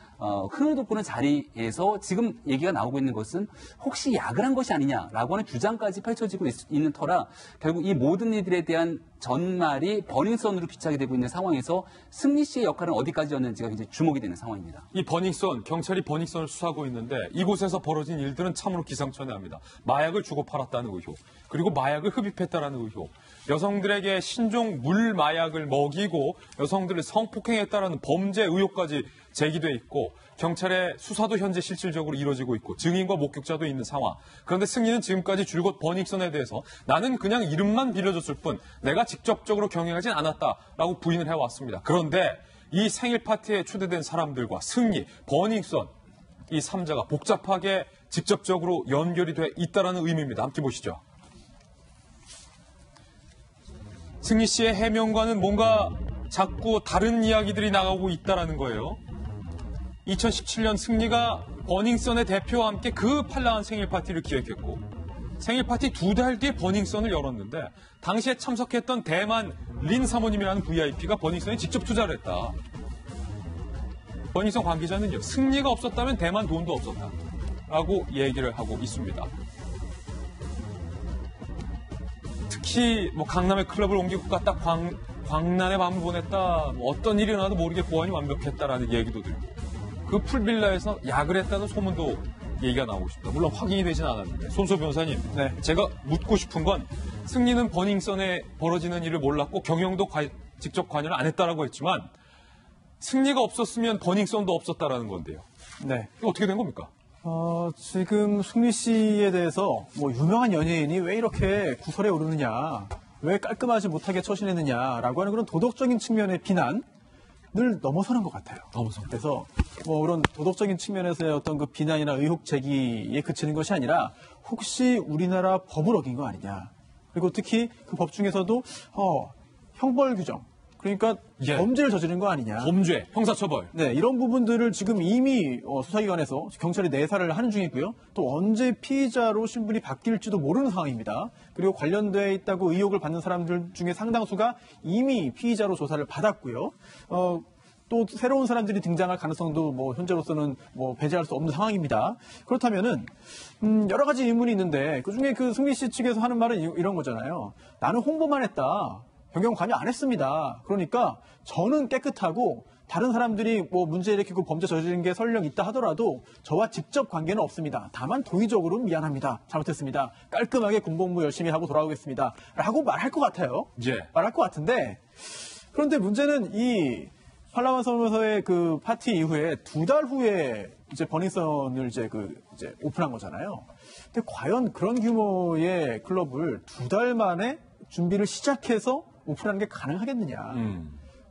흥을 돋구는 자리에서 지금 얘기가 나오고 있는 것은 혹시 약을 한 것이 아니냐라고 하는 주장까지 펼쳐지고 있는 터라, 결국 이 모든 이들에 대한 전말이 버닝썬으로 비춰게 되고 있는 상황에서 승리 씨의 역할은 어디까지였는지가 굉장히 주목이 되는 상황입니다. 이 버닝썬, 경찰이 버닝썬을 수사하고 있는데 이곳에서 벌어진 일들은 참으로 기상천외합니다. 마약을 주고 팔았다는 의혹, 그리고 마약을 흡입했다는 의혹, 여성들에게 신종 물 마약을 먹이고 여성들을 성폭행했다는 범죄 의혹까지 제기돼 있고, 경찰의 수사도 현재 실질적으로 이루어지고 있고 증인과 목격자도 있는 상황. 그런데 승리는 지금까지 줄곧 버닝썬에 대해서 나는 그냥 이름만 빌려줬을 뿐 내가 직접적으로 경영하진 않았다라고 부인을 해왔습니다. 그런데 이 생일 파티에 초대된 사람들과 승리, 버닝썬, 이 3자가 복잡하게 직접적으로 연결이 돼 있다는 의미입니다. 함께 보시죠. 승리 씨의 해명과는 뭔가 자꾸 다른 이야기들이 나가고 있다는 거예요. 2017년 승리가 버닝썬의 대표와 함께 그 판랑한 생일 파티를 기획했고 생일 파티 2달 뒤에 버닝썬을 열었는데 당시에 참석했던 대만 린 사모님이라는 VIP가 버닝썬에 직접 투자를 했다. 버닝썬 관계자는요. 승리가 없었다면 대만 돈도 없었다라고 얘기를 하고 있습니다. 특히 뭐 강남의 클럽을 옮기고 갔다 광란의 밤을 보냈다. 뭐 어떤 일이 나도 모르게 보안이 완벽했다라는 얘기도 들고 그 풀빌라에서 약을 했다는 소문도 얘기가 나오고 있습니다. 물론 확인이 되진 않았는데 손소 변호사님, 네. 제가 묻고 싶은 건 승리는 버닝썬에 벌어지는 일을 몰랐고 경영도 직접 관여를 안 했다라고 했지만 승리가 없었으면 버닝썬도 없었다라는 건데요. 네. 이거 어떻게 된 겁니까? 지금 승리 씨에 대해서 뭐 유명한 연예인이 왜 이렇게 구설에 오르느냐, 왜 깔끔하지 못하게 처신했느냐라고 하는 그런 도덕적인 측면의 비난을 넘어서는 것 같아요. 그래서 뭐 그런 도덕적인 측면에서의 어떤 그 비난이나 의혹 제기에 그치는 것이 아니라 혹시 우리나라 법을 어긴 거 아니냐. 그리고 특히 그 법 중에서도 형벌 규정. 그러니까 범죄를 저지른 거 아니냐. 범죄, 형사처벌. 네, 이런 부분들을 지금 이미 수사기관에서 경찰이 내사를 하는 중이고요. 또 언제 피의자로 신분이 바뀔지도 모르는 상황입니다. 그리고 관련돼 있다고 의혹을 받는 사람들 중에 상당수가 이미 피의자로 조사를 받았고요. 또 새로운 사람들이 등장할 가능성도 뭐 현재로서는 뭐 배제할 수 없는 상황입니다. 그렇다면은 여러 가지 의문이 있는데 그중에 그 승리 씨 측에서 하는 말은 이런 거잖아요. 나는 홍보만 했다. 경영 관여 안 했습니다. 그러니까 저는 깨끗하고 다른 사람들이 뭐 문제 일으키고 범죄 저지른 게 설령 있다 하더라도 저와 직접 관계는 없습니다. 다만 도의적으로 미안합니다. 잘못했습니다. 깔끔하게 공복무 열심히 하고 돌아오겠습니다. 라고 말할 것 같아요. 말할 것 같은데 그런데 문제는 이 팔라완 선에서의 그 파티 이후에 2달 후에 이제 버닝썬을 이제 오픈한 거잖아요. 근데 과연 그런 규모의 클럽을 2달 만에 준비를 시작해서 오픈하는 게 가능하겠느냐.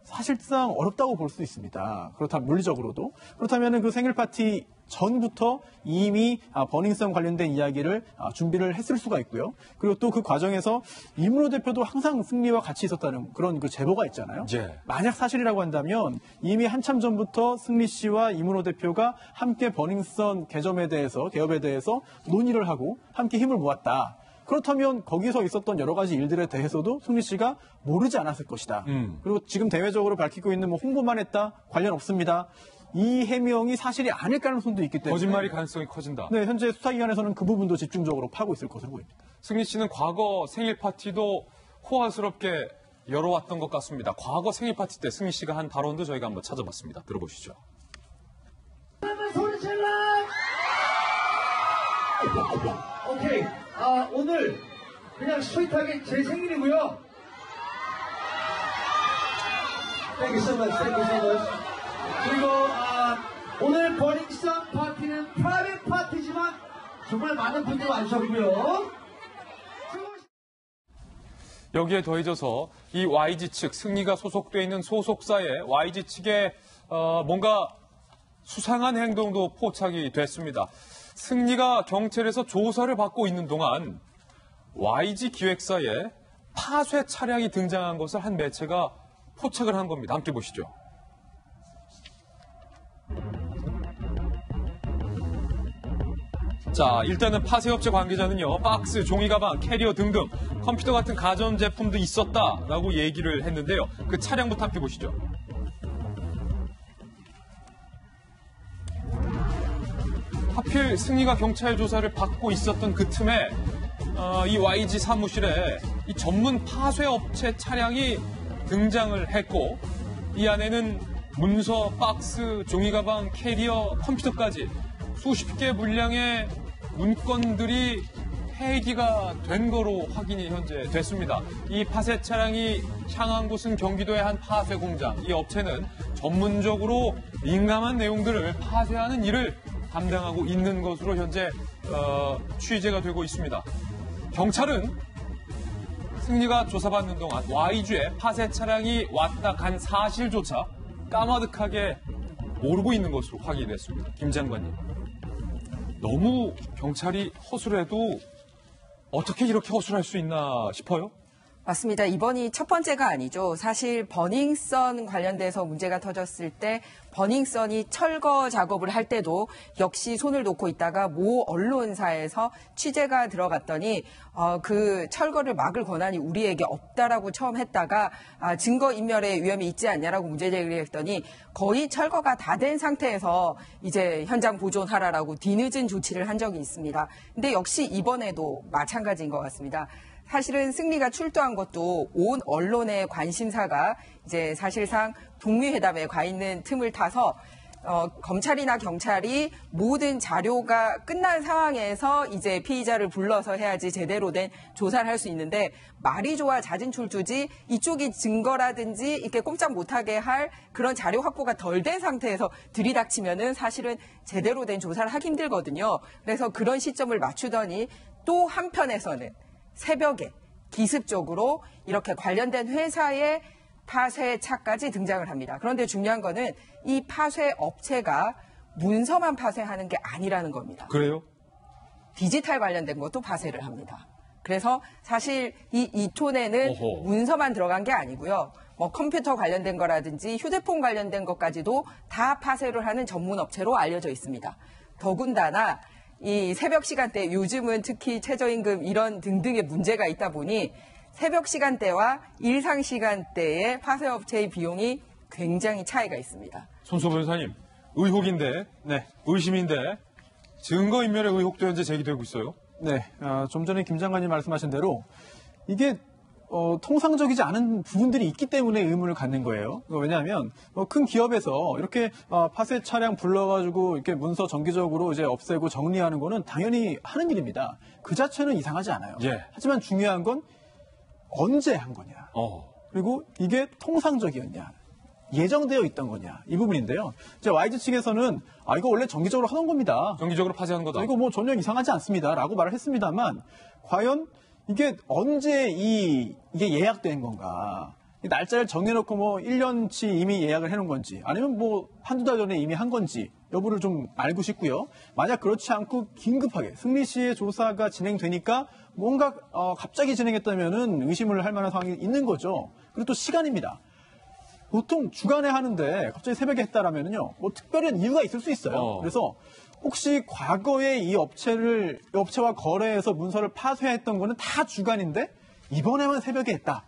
사실상 어렵다고 볼 수 있습니다. 그렇다면 물리적으로도. 그렇다면 그 생일 파티 전부터 이미 버닝썬 관련된 이야기를 준비를 했을 수가 있고요. 그리고 또 그 과정에서 이문호 대표도 항상 승리와 같이 있었다는 그런 그 제보가 있잖아요. 만약 사실이라고 한다면 이미 한참 전부터 승리 씨와 이문호 대표가 함께 버닝썬 개점에 대해서, 개업에 대해서 논의를 하고 함께 힘을 모았다. 그렇다면 거기서 있었던 여러 가지 일들에 대해서도 승리 씨가 모르지 않았을 것이다. 그리고 지금 대외적으로 밝히고 있는 뭐 홍보만 했다, 관련 없습니다. 이 해명이 사실이 아닐 가능성도 있기 때문에 거짓말이 가능성이 커진다. 네, 현재 수사기관에서는 그 부분도 집중적으로 파고 있을 것으로 보입니다. 승리 씨는 과거 생일 파티도 호화스럽게 열어왔던 것 같습니다. 과거 생일 파티 때 승리 씨가 한 발언도 저희가 한번 찾아봤습니다. 들어보시죠. 소리 질러! 오케이. 오늘 그냥 스윗하게 제 생일이고요. Thank you so much. Thank you so much. 그리고 오늘 버닝썬 파티는 프라이빗 파티지만 정말 많은 분들이 와주셨고요. 여기에 더해져서 이 YG 측, 승리가 소속돼 있는 소속사의 YG 측의 뭔가 수상한 행동도 포착이 됐습니다. 승리가 경찰에서 조사를 받고 있는 동안 YG 기획사에 파쇄 차량이 등장한 것을 한 매체가 포착을 한 겁니다. 함께 보시죠. 자, 일단은 파쇄업체 관계자는요, 박스, 종이가방, 캐리어 등등 컴퓨터 같은 가전제품도 있었다라고 얘기를 했는데요. 그 차량부터 함께 보시죠. 하필 승리가 경찰 조사를 받고 있었던 그 틈에 이 YG 사무실에 이 전문 파쇄업체 차량이 등장을 했고 이 안에는 문서, 박스, 종이가방, 캐리어, 컴퓨터까지 수십 개 분량의 문건들이 폐기가 된 거로 확인이 현재 됐습니다. 이 파쇄 차량이 향한 곳은 경기도의 한 파쇄 공장. 이 업체는 전문적으로 민감한 내용들을 파쇄하는 일을 담당하고 있는 것으로 현재 취재가 되고 있습니다. 경찰은 승리가 조사받는 동안 YG에 파쇄 차량이 왔다 간 사실조차 까마득하게 모르고 있는 것으로 확인이 됐습니다. 김 장관님. 너무 경찰이 허술해도 어떻게 이렇게 허술할 수 있나 싶어요? 맞습니다. 이번이 첫 번째가 아니죠. 사실 버닝썬 관련돼서 문제가 터졌을 때 버닝썬이 철거 작업을 할 때도 역시 손을 놓고 있다가 모 언론사에서 취재가 들어갔더니 그 철거를 막을 권한이 우리에게 없다라고 처음 했다가 증거인멸의 위험이 있지 않냐라고 문제 제기를 했더니 거의 철거가 다 된 상태에서 이제 현장 보존하라라고 뒤늦은 조치를 한 적이 있습니다. 근데 역시 이번에도 마찬가지인 것 같습니다. 사실은 승리가 출두한 것도 온 언론의 관심사가 이제 사실상 북미회담에 가 있는 틈을 타서 검찰이나 경찰이 모든 자료가 끝난 상황에서 이제 피의자를 불러서 해야지 제대로 된 조사를 할 수 있는데 말이 좋아 잦은 출두지 이쪽이 증거라든지 이렇게 꼼짝 못하게 할 그런 자료 확보가 덜 된 상태에서 들이닥치면은 사실은 제대로 된 조사를 하기 힘들거든요. 그래서 그런 시점을 맞추더니 또 한편에서는 새벽에 기습적으로 이렇게 관련된 회사의 파쇄차까지 등장을 합니다. 그런데 중요한 거는 이 파쇄 업체가 문서만 파쇄하는 게 아니라는 겁니다. 그래요? 디지털 관련된 것도 파쇄를 합니다. 그래서 사실 이 톤에는 문서만 들어간 게 아니고요. 뭐 컴퓨터 관련된 거라든지 휴대폰 관련된 것까지도 다 파쇄를 하는 전문 업체로 알려져 있습니다. 더군다나 이 새벽 시간대 요즘은 특히 최저임금 이런 등등의 문제가 있다 보니 새벽 시간대와 일상 시간대의 파쇄업체의 비용이 굉장히 차이가 있습니다. 손소 변호사님, 의혹인데, 의심인데 증거인멸의 의혹도 현재 제기되고 있어요. 네, 좀 전에 김 장관님 말씀하신 대로 이게 통상적이지 않은 부분들이 있기 때문에 의문을 갖는 거예요. 왜냐하면 큰 기업에서 이렇게 파쇄 차량 불러가지고 이렇게 문서 정기적으로 이제 없애고 정리하는 거는 당연히 하는 일입니다. 그 자체는 이상하지 않아요. 예. 하지만 중요한 건 언제 한 거냐. 그리고 이게 통상적이었냐. 예정되어 있던 거냐. 이 부분인데요. 이제 YG 측에서는 이거 원래 정기적으로 하던 겁니다. 정기적으로 파쇄한 거다. 이거 뭐 전혀 이상하지 않습니다. 라고 말을 했습니다만 과연 이게 언제 이게 예약된 건가? 날짜를 정해놓고 뭐 1년치 이미 예약을 해놓은 건지 아니면 뭐 한두 달 전에 이미 한 건지 여부를 좀 알고 싶고요. 만약 그렇지 않고 긴급하게 승리 씨의 조사가 진행되니까 뭔가 갑자기 진행했다면은 의심을 할 만한 상황이 있는 거죠. 그리고 또 시간입니다. 보통 주간에 하는데 갑자기 새벽에 했다라면은요, 뭐 특별한 이유가 있을 수 있어요. 그래서 혹시 과거에 이 업체와 거래해서 문서를 파쇄했던 거는 다 주간인데 이번에만 새벽에 했다.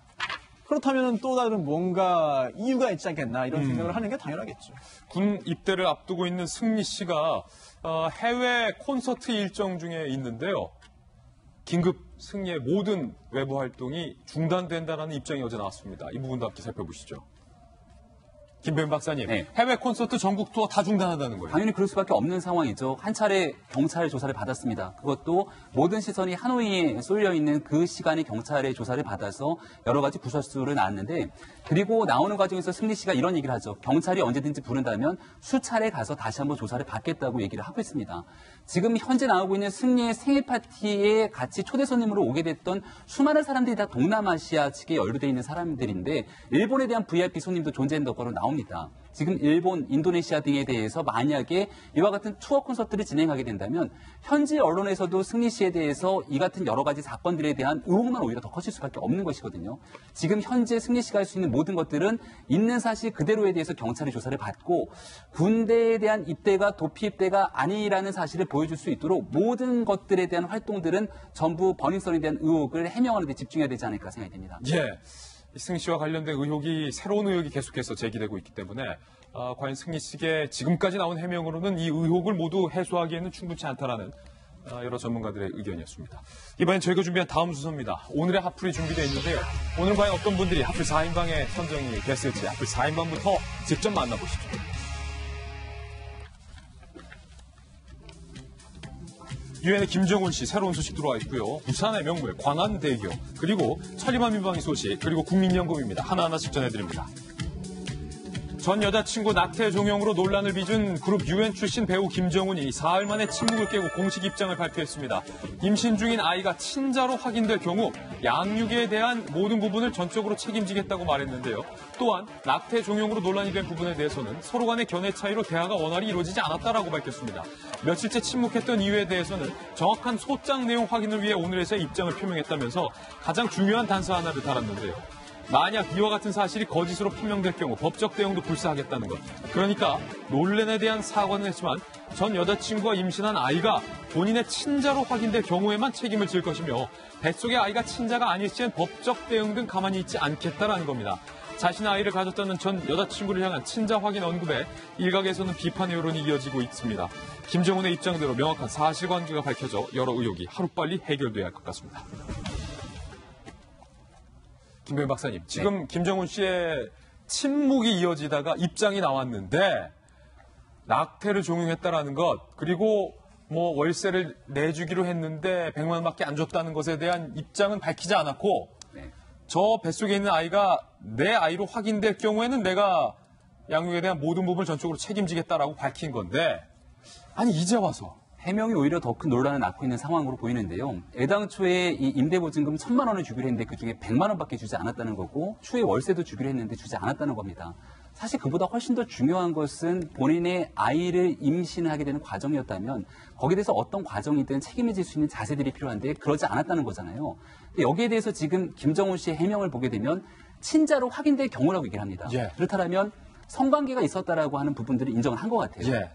그렇다면 또 다른 뭔가 이유가 있지 않겠나 이런 생각을 하는 게 당연하겠죠. 군 입대를 앞두고 있는 승리 씨가 해외 콘서트 일정 중에 있는데요. 긴급 승리의 모든 외부 활동이 중단된다는 입장이 어제 나왔습니다. 이 부분도 함께 살펴보시죠. 김배윤 박사님, 해외 콘서트 전국 투어 다 중단한다는 거예요. 당연히 그럴 수밖에 없는 상황이죠. 한 차례 경찰의 조사를 받았습니다. 그것도 모든 시선이 하노이에 쏠려 있는 그 시간에 경찰의 조사를 받아서 여러 가지 구설수를 나왔는데, 그리고 나오는 과정에서 승리 씨가 이런 얘기를 하죠. 경찰이 언제든지 부른다면 수차례 가서 다시 한번 조사를 받겠다고 얘기를 하고 있습니다. 지금 현재 나오고 있는 승리의 생일 파티에 같이 초대 손님으로 오게 됐던 수많은 사람들이 다 동남아시아 측에 연루되어 있는 사람들인데, 일본에 대한 VIP 손님도 존재한다고 나옵니다. 지금 일본, 인도네시아 등에 대해서 만약에 이와 같은 투어 콘서트를 진행하게 된다면 현지 언론에서도 승리 씨에 대해서 이 같은 여러 가지 사건들에 대한 의혹만 오히려 더 커질 수밖에 없는 것이거든요. 지금 현재 승리 씨가 할 수 있는 모든 것들은 있는 사실 그대로에 대해서 경찰의 조사를 받고 군대에 대한 입대가 도피 입대가 아니라는 사실을 보여줄 수 있도록 모든 것들에 대한 활동들은 전부 버닝썬에 대한 의혹을 해명하는 데 집중해야 되지 않을까 생각이 됩니다. 예. 승리 씨와 관련된 새로운 의혹이 계속해서 제기되고 있기 때문에 과연 승리 씨의 지금까지 나온 해명으로는 이 의혹을 모두 해소하기에는 충분치 않다라는 여러 전문가들의 의견이었습니다. 이번엔 저희가 준비한 다음 순서입니다. 오늘의 핫플이 준비되어 있는데요. 오늘 과연 어떤 분들이 핫플 4인방에 선정이 됐을지 핫플 4인방부터 직접 만나보시죠. 유엔의 김정훈 씨 새로운 소식 들어와 있고요. 부산의 명물 광안대교, 그리고 천리만 민방위 소식, 그리고 국민연금입니다. 하나하나씩 전해드립니다. 전 여자친구 낙태 종용으로 논란을 빚은 그룹 UN 출신 배우 김정훈이 사흘 만에 침묵을 깨고 공식 입장을 발표했습니다. 임신 중인 아이가 친자로 확인될 경우 양육에 대한 모든 부분을 전적으로 책임지겠다고 말했는데요. 또한 낙태 종용으로 논란이 된 부분에 대해서는 서로 간의 견해 차이로 대화가 원활히 이루어지지 않았다라고 밝혔습니다. 며칠째 침묵했던 이유에 대해서는 정확한 소장 내용 확인을 위해 오늘에서야 입장을 표명했다면서 가장 중요한 단서 하나를 달았는데요. 만약 이와 같은 사실이 거짓으로 판명될 경우 법적 대응도 불사하겠다는 것. 그러니까 논란에 대한 사과는 했지만 전 여자친구가 임신한 아이가 본인의 친자로 확인될 경우에만 책임을 질 것이며 뱃속의 아이가 친자가 아닐 시엔 법적 대응 등 가만히 있지 않겠다라는 겁니다. 자신의 아이를 가졌다는 전 여자친구를 향한 친자 확인 언급에 일각에서는 비판의 여론이 이어지고 있습니다. 김정훈의 입장대로 명확한 사실관계가 밝혀져 여러 의혹이 하루빨리 해결돼야 할 것 같습니다. 김병현 박사님, 지금 김정훈 씨의 침묵이 이어지다가 입장이 나왔는데 낙태를 종용했다라는 것, 그리고 뭐 월세를 내주기로 했는데 100만 원밖에 안 줬다는 것에 대한 입장은 밝히지 않았고 저 뱃속에 있는 아이가 내 아이로 확인될 경우에는 내가 양육에 대한 모든 부분을 전적으로 책임지겠다라고 밝힌 건데 아니 이제 와서 해명이 오히려 더 큰 논란을 낳고 있는 상황으로 보이는데요. 애당초에 이 임대보증금 1,000만 원을 주기로 했는데 그중에 100만 원밖에 주지 않았다는 거고 추후에 월세도 주기로 했는데 주지 않았다는 겁니다. 사실 그보다 훨씬 더 중요한 것은 본인의 아이를 임신하게 되는 과정이었다면 거기에 대해서 어떤 과정이든 책임을 질 수 있는 자세들이 필요한데 그러지 않았다는 거잖아요. 근데 여기에 대해서 지금 김정훈 씨의 해명을 보게 되면 친자로 확인될 경우라고 얘기를 합니다. 그렇다면 성관계가 있었다라고 하는 부분들을 인정을 한 것 같아요.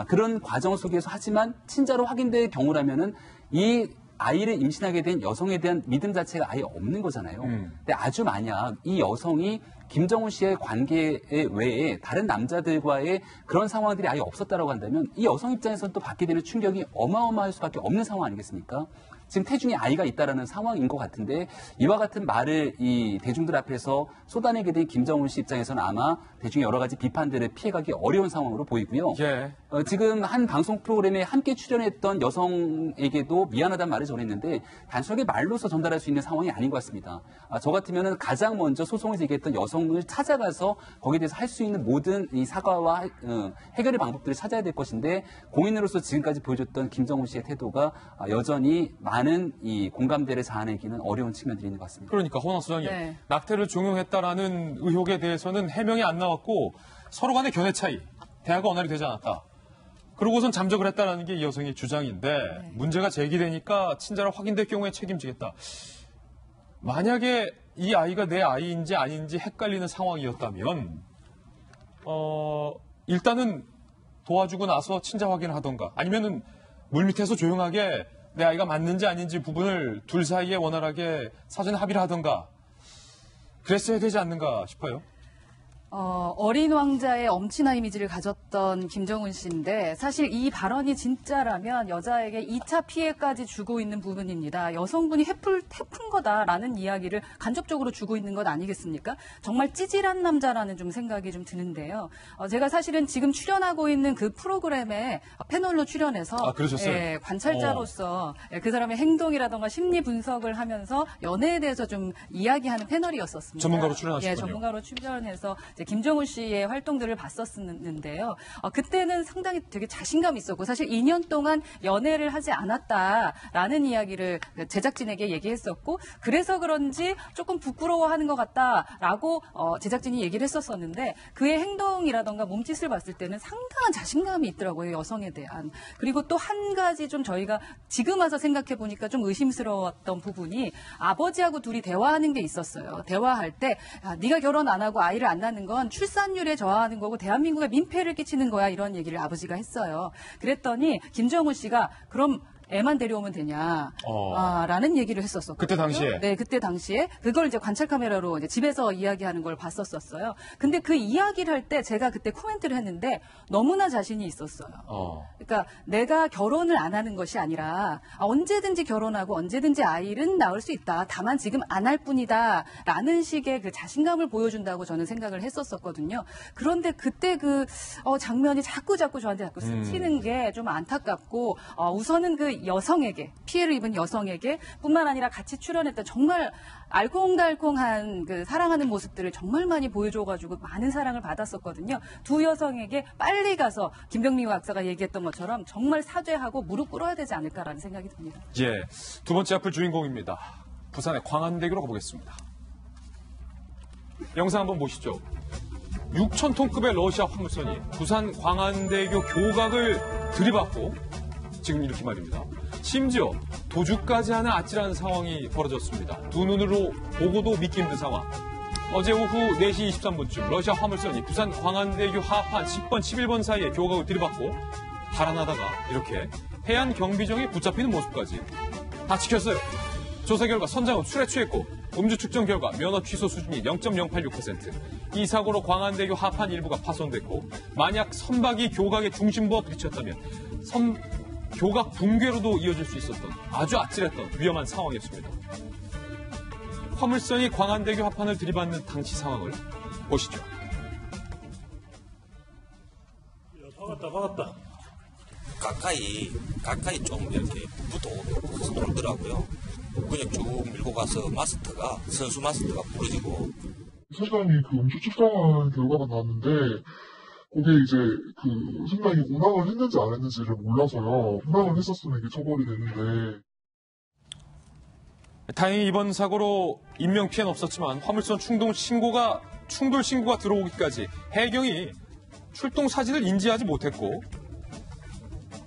그런 과정 속에서 하지만 친자로 확인될 경우라면은 이 아이를 임신하게 된 여성에 대한 믿음 자체가 아예 없는 거잖아요. 근데 아주 만약 이 여성이 김정훈 씨의 관계 외에 다른 남자들과의 그런 상황들이 아예 없었다라고 한다면 이 여성 입장에서는 또 받게 되는 충격이 어마어마할 수밖에 없는 상황 아니겠습니까? 지금 태중에 아이가 있다라는 상황인 것 같은데 이와 같은 말을 이 대중들 앞에서 쏟아내게 된 김정훈 씨 입장에서는 아마 대중의 여러 가지 비판들을 피해가기 어려운 상황으로 보이고요. 지금 한 방송 프로그램에 함께 출연했던 여성에게도 미안하다는 말을 전했는데 단순하게 말로서 전달할 수 있는 상황이 아닌 것 같습니다. 저 같으면 가장 먼저 소송을 제기했던 여성을 찾아가서 거기에 대해서 할 수 있는 모든 이 사과와 해결의 방법들을 찾아야 될 것인데 공인으로서 지금까지 보여줬던 김정훈 씨의 태도가 여전히 많은 이 공감대를 자아내기는 어려운 측면들이 있는 것 같습니다. 그러니까 허나 소장님, 낙태를 종용했다라는 의혹에 대해서는 해명이 안 나왔고 서로 간의 견해 차이, 대화가 원활히 되지 않았다. 그러고선 잠적을 했다라는 게 이 여성의 주장인데 문제가 제기되니까 친자로 확인될 경우에 책임지겠다. 만약에 이 아이가 내 아이인지 아닌지 헷갈리는 상황이었다면 일단은 도와주고 나서 친자 확인을 하던가 아니면은 물밑에서 조용하게 내 아이가 맞는지 아닌지 부분을 둘 사이에 원활하게 사전에 합의를 하던가 그랬어야 되지 않는가 싶어요. 어린 왕자의 엄친아 이미지를 가졌던 김정훈 씨인데 사실 이 발언이 진짜라면 여자에게 2차 피해까지 주고 있는 부분입니다. 여성분이 해픈 거다라는 이야기를 간접적으로 주고 있는 것 아니겠습니까? 정말 찌질한 남자라는 좀 생각이 좀 드는데요. 제가 사실은 지금 출연하고 있는 그 프로그램에 패널로 출연해서 관찰자로서 그 사람의 행동이라던가 심리 분석을 하면서 연애에 대해서 좀 이야기하는 패널이었었습니다. 전문가로 출연하셨군요. 전문가로 출연해서 김정훈 씨의 활동들을 봤었는데요. 그때는 상당히 되게 자신감이 있었고 사실 2년 동안 연애를 하지 않았다라는 이야기를 제작진에게 얘기했었고 그래서 그런지 조금 부끄러워하는 것 같다라고 제작진이 얘기를 했었었는데 그의 행동이라던가 몸짓을 봤을 때는 상당한 자신감이 있더라고요. 여성에 대한. 그리고 또 한 가지 좀 저희가 지금 와서 생각해 보니까 좀 의심스러웠던 부분이 아버지하고 둘이 대화하는 게 있었어요. 대화할 때 네가 결혼 안 하고 아이를 안 낳는 건 출산율에 저하하는 거고 대한민국에 민폐를 끼치는 거야 이런 얘기를 아버지가 했어요. 그랬더니 김정훈 씨가 그럼 애만 데려오면 되냐, 라는 얘기를 했었었거든요. 그때 당시에? 네, 그때 당시에. 그걸 이제 관찰 카메라로 이제 집에서 이야기하는 걸 봤었어요. 근데 그 이야기를 할 때 제가 그때 코멘트를 했는데 너무나 자신이 있었어요. 그러니까 내가 결혼을 안 하는 것이 아니라 언제든지 결혼하고 언제든지 아이는 낳을 수 있다. 다만 지금 안 할 뿐이다. 라는 식의 그 자신감을 보여준다고 저는 생각을 했었거든요. 그런데 그때 그 장면이 자꾸 저한테 스치는 게 좀 안타깝고 우선은 그 이 여성에게, 피해를 입은 여성에게 뿐만 아니라 같이 출연했던 정말 알콩달콩한 그 사랑하는 모습들을 정말 많이 보여줘가지고 많은 사랑을 받았었거든요. 두 여성에게 빨리 가서 김병민 박사가 얘기했던 것처럼 정말 사죄하고 무릎 꿇어야 되지 않을까라는 생각이 듭니다. 예, 두 번째 앞을 주인공입니다. 부산의 광안대교로 가보겠습니다. 영상 한번 보시죠. 6,000톤급의 러시아 화물선이 부산 광안대교 교각을 들이받고 지금 이렇게 말입니다. 심지어 도주까지 하는 아찔한 상황이 벌어졌습니다. 두 눈으로 보고도 믿기 힘든 상황. 어제 오후 4시 23분쯤 러시아 화물선이 부산 광안대교 하판 10번, 11번 사이에 교각을 들이받고 달아나다가 이렇게 해안 경비정에 붙잡히는 모습까지 다 지켰어요. 조사 결과 선장은 술에 취했고 음주 측정 결과 면허 취소 수준이 0.086%. 이 사고로 광안대교 하판 일부가 파손됐고 만약 선박이 교각의 중심부와 부딪혔다면 교각 붕괴로도 이어질 수 있었던 아주 아찔했던 위험한 상황이었습니다. 화물선이 광안대교 하판을 들이받는 당시 상황을 보시죠. 박았다. 가까이 좀 이렇게 붙어 돌더라고요. 그냥 쭉 밀고 가서 선수 마스터가 부러지고. 선장이 그 음주 측정한 결과가 나왔는데, 그게 이제 그 선장이 운항을 했는지 안 했는지를 몰라서요. 운항을 했었으면 이게 처벌이 되는데. 다행히 이번 사고로 인명피해는 없었지만 화물선 충돌 신고가 들어오기까지 해경이 출동 사진을 인지하지 못했고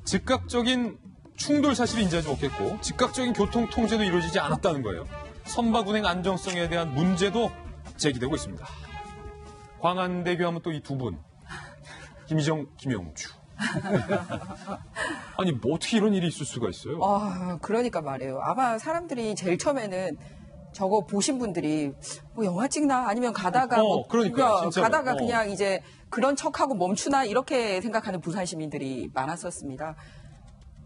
즉각적인 충돌 사실을 인지하지 못했고 즉각적인 교통 통제도 이루어지지 않았다는 거예요. 선박 운행 안정성에 대한 문제도 제기되고 있습니다. 광안대교 하면 또 이 두 분. 김희정, 김영주. 아니 뭐 어떻게 이런 일이 있을 수가 있어요? 그러니까 말이에요. 아마 사람들이 제일 처음에는 저거 보신 분들이 뭐 영화 찍나 아니면 가다가 가다가 그냥 이제 그런 척하고 멈추나 이렇게 생각하는 부산 시민들이 많았었습니다.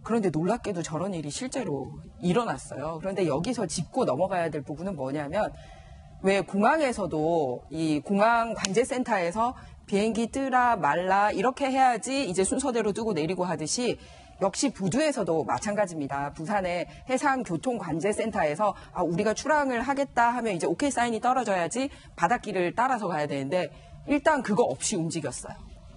그런데 놀랍게도 저런 일이 실제로 일어났어요. 그런데 여기서 짚고 넘어가야 될 부분은 뭐냐면 왜 공항에서도 이 공항 관제센터에서 비행기 뜨라 말라 이렇게 해야지 이제 순서대로 뜨고 내리고 하듯이 역시 부두에서도 마찬가지입니다. 부산의 해상교통관제센터에서 우리가 출항을 하겠다 하면 이제 오케이 사인이 떨어져야지 바닷길을 따라서 가야 되는데 일단 그거 없이 움직였어요.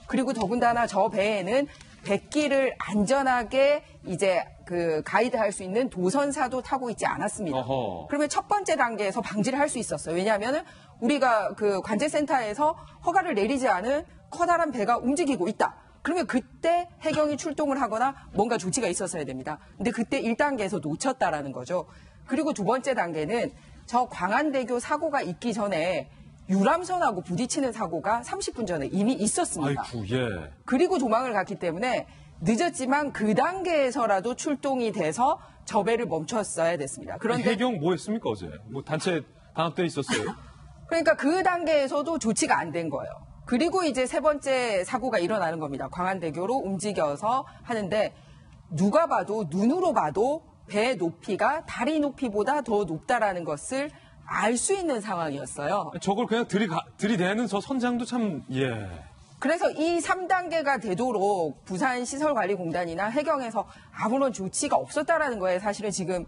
그리고 더군다나 저 배에는 백기를 안전하게 이제 그 가이드할 수 있는 도선사도 타고 있지 않았습니다. 그러면 첫 번째 단계에서 방지를 할 수 있었어요. 왜냐하면은 우리가 그 관제센터에서 허가를 내리지 않은 커다란 배가 움직이고 있다. 그러면 그때 해경이 출동을 하거나 뭔가 조치가 있었어야 됩니다. 근데 그때 1단계에서 놓쳤다라는 거죠. 그리고 두 번째 단계는 저 광안대교 사고가 있기 전에 유람선하고 부딪히는 사고가 30분 전에 이미 있었습니다. 아이고, 예. 그리고 도망을 갔기 때문에 늦었지만 그 단계에서라도 출동이 돼서 저 배를 멈췄어야 됐습니다. 그런데 해경 뭐 했습니까 어제? 뭐 단체 단합 때 있었어요? 그러니까 그 단계에서도 조치가 안 된 거예요. 그리고 이제 세 번째 사고가 일어나는 겁니다. 광안대교로 움직여서 하는데 누가 봐도 눈으로 봐도 배 높이가 다리 높이보다 더 높다라는 것을 알 수 있는 상황이었어요. 저걸 그냥 들이대는 저 선장도 참 그래서 이 3단계가 되도록 부산시설관리공단이나 해경에서 아무런 조치가 없었다라는 거예요. 사실은 지금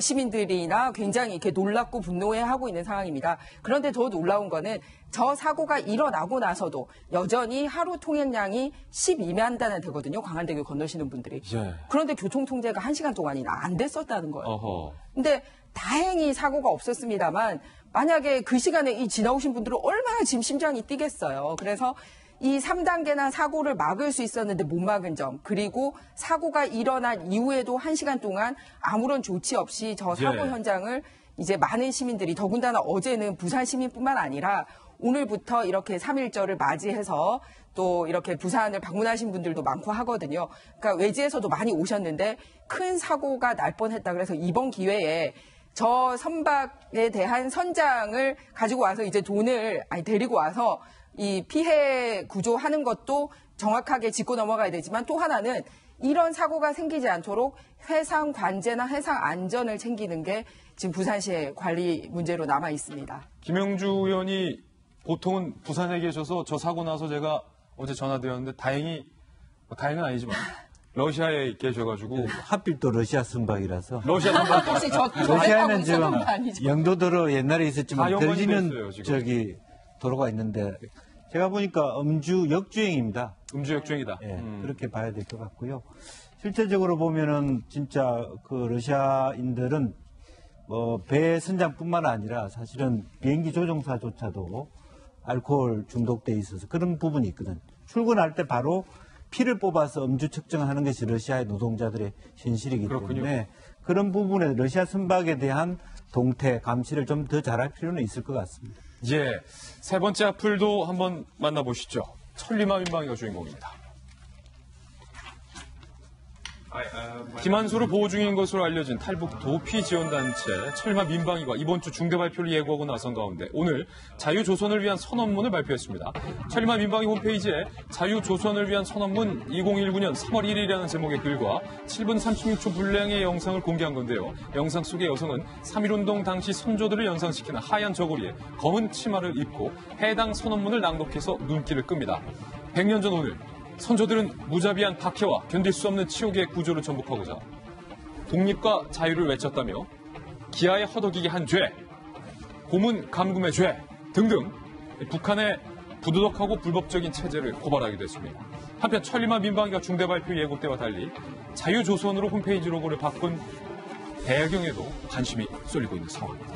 시민들이나 굉장히 이렇게 놀랍고 분노해하고 있는 상황입니다. 그런데 더 놀라운 거는 저 사고가 일어나고 나서도 여전히 하루 통행량이 12만 단은 되거든요. 광안대교 건너시는 분들이. 그런데 교통통제가 1시간 동안이나 안 됐었다는 거예요. 근데 다행히 사고가 없었습니다만 만약에 그 시간에 이 지나오신 분들은 얼마나 지금 심장이 뛰겠어요. 그래서 이 3단계나 사고를 막을 수 있었는데 못 막은 점, 그리고 사고가 일어난 이후에도 1시간 동안 아무런 조치 없이 저 사고 현장을 이제 많은 시민들이, 더군다나 어제는 부산 시민뿐만 아니라 오늘부터 이렇게 3.1절을 맞이해서 또 이렇게 부산을 방문하신 분들도 많고 하거든요. 그러니까 외지에서도 많이 오셨는데 큰 사고가 날 뻔했다. 그래서 이번 기회에 저 선박에 대한 선장을 가지고 와서 이제 데리고 와서 이 피해 구조하는 것도 정확하게 짚고 넘어가야 되지만 또 하나는 이런 사고가 생기지 않도록 해상 관제나 해상 안전을 챙기는 게 지금 부산시의 관리 문제로 남아 있습니다. 김영주 의원이 보통은 부산에 계셔서 저 사고 나서 제가 어제 전화드렸는데 다행히 다행은 아니지만 러시아에 계셔가지고 하필 또 러시아 순박이라서 러시아 순박 혹시 저 러시아는 지금 있었던 거 아니죠? 영도도로 옛날에 있었지만 다연관이 들리는 됐어요, 지금. 저기 도로가 있는데 제가 보니까 음주 역주행입니다. 음주 역주행이다. 예, 그렇게 봐야 될 것 같고요. 실제적으로 보면은 진짜 그 러시아인들은 뭐 배 선장뿐만 아니라 사실은 비행기 조종사조차도 알코올 중독돼 있어서 그런 부분이 있거든. 출근할 때 바로 피를 뽑아서 음주 측정하는 것이 러시아의 노동자들의 현실이기 그렇군요. 때문에 그런 부분에 러시아 선박에 대한 동태, 감시를 좀 더 잘할 필요는 있을 것 같습니다. 예, 세 번째 악플도 한번 만나보시죠. 천리마 민방위가 주인공입니다. 김한수를 보호 중인 것으로 알려진 탈북 도피 지원단체 철마 민방위가 이번 주 중대 발표를 예고하고 나선 가운데 오늘 자유조선을 위한 선언문을 발표했습니다. 철마 민방위 홈페이지에 자유조선을 위한 선언문 2019년 3월 1일이라는 제목의 글과 7분 36초 분량의 영상을 공개한 건데요. 영상 속의 여성은 3.1운동 당시 선조들을 연상시키는 하얀 저고리에 검은 치마를 입고 해당 선언문을 낭독해서 눈길을 끕니다. 100년 전 오늘 선조들은 무자비한 박해와 견딜 수 없는 치욕의 구조를 전복하고자 독립과 자유를 외쳤다며 기아에 허덕이게 한 죄, 고문 감금의 죄 등등 북한의 부도덕하고 불법적인 체제를 고발하기도 했습니다. 한편 천리마 민방위가 중대 발표 예고 때와 달리 자유조선으로 홈페이지 로고를 바꾼 배경에도 관심이 쏠리고 있는 상황입니다.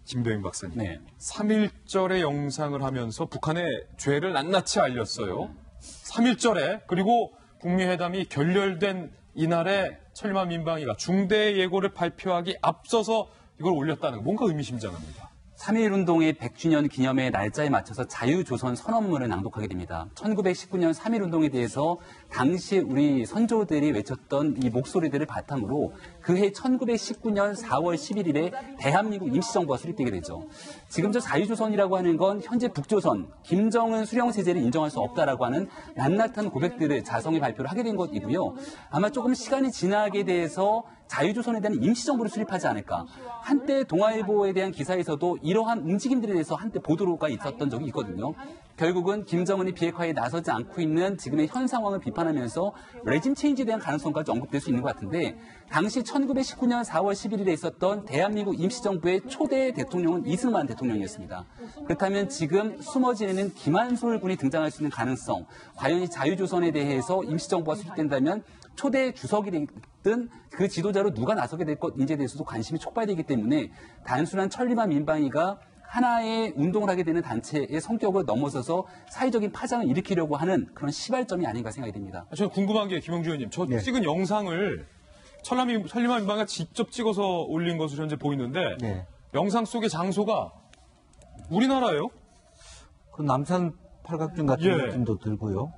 김도영 박사님. 네. 3.1절의 영상을 하면서 북한의 죄를 낱낱이 알렸어요. 3.1절에 그리고 북미회담이 결렬된 이날에 천리마 민방위가 중대 예고를 발표하기 앞서서 이걸 올렸다는 거 뭔가 의미심장합니다. 3.1운동의 100주년 기념의 날짜에 맞춰서 자유조선 선언문을 낭독하게 됩니다. 1919년 3.1운동에 대해서 당시 우리 선조들이 외쳤던 이 목소리들을 바탕으로 그해 1919년 4월 11일에 대한민국 임시정부가 수립되게 되죠. 지금 저 자유조선이라고 하는 건 현재 북조선, 김정은 수령체제를 인정할 수 없다라고 하는 낱낱한 고백들을 자성의 발표를 하게 된 것이고요. 아마 조금 시간이 지나게 돼서 자유조선에 대한 임시정부를 수립하지 않을까. 한때 동아일보에 대한 기사에서도 이러한 움직임들에 대해서 한때 보도가 있었던 적이 있거든요. 결국은 김정은이 비핵화에 나서지 않고 있는 지금의 현 상황을 비판하면서 레짐 체인지에 대한 가능성까지 언급될 수 있는 것 같은데 당시 1919년 4월 11일에 있었던 대한민국 임시정부의 초대 대통령은 이승만 대통령이었습니다. 그렇다면 지금 숨어 지내는 김한솔 군이 등장할 수 있는 가능성, 과연 이 자유조선에 대해서 임시정부가 수립된다면 초대 주석이든 그 지도자로 누가 나서게 될 것인지에 대해서도 관심이 촉발되기 때문에 단순한 천리마 민방위가 하나의 운동을 하게 되는 단체의 성격을 넘어서서 사회적인 파장을 일으키려고 하는 그런 시발점이 아닌가 생각이 됩니다. 저는 궁금한 게 김영주 의원님, 저 네. 찍은 영상을 천리마 민방위가 직접 찍어서 올린 것으로 현재 보이는데 네. 영상 속의 장소가 우리나라예요? 그 남산 팔각정 같은 예. 느낌도 들고요.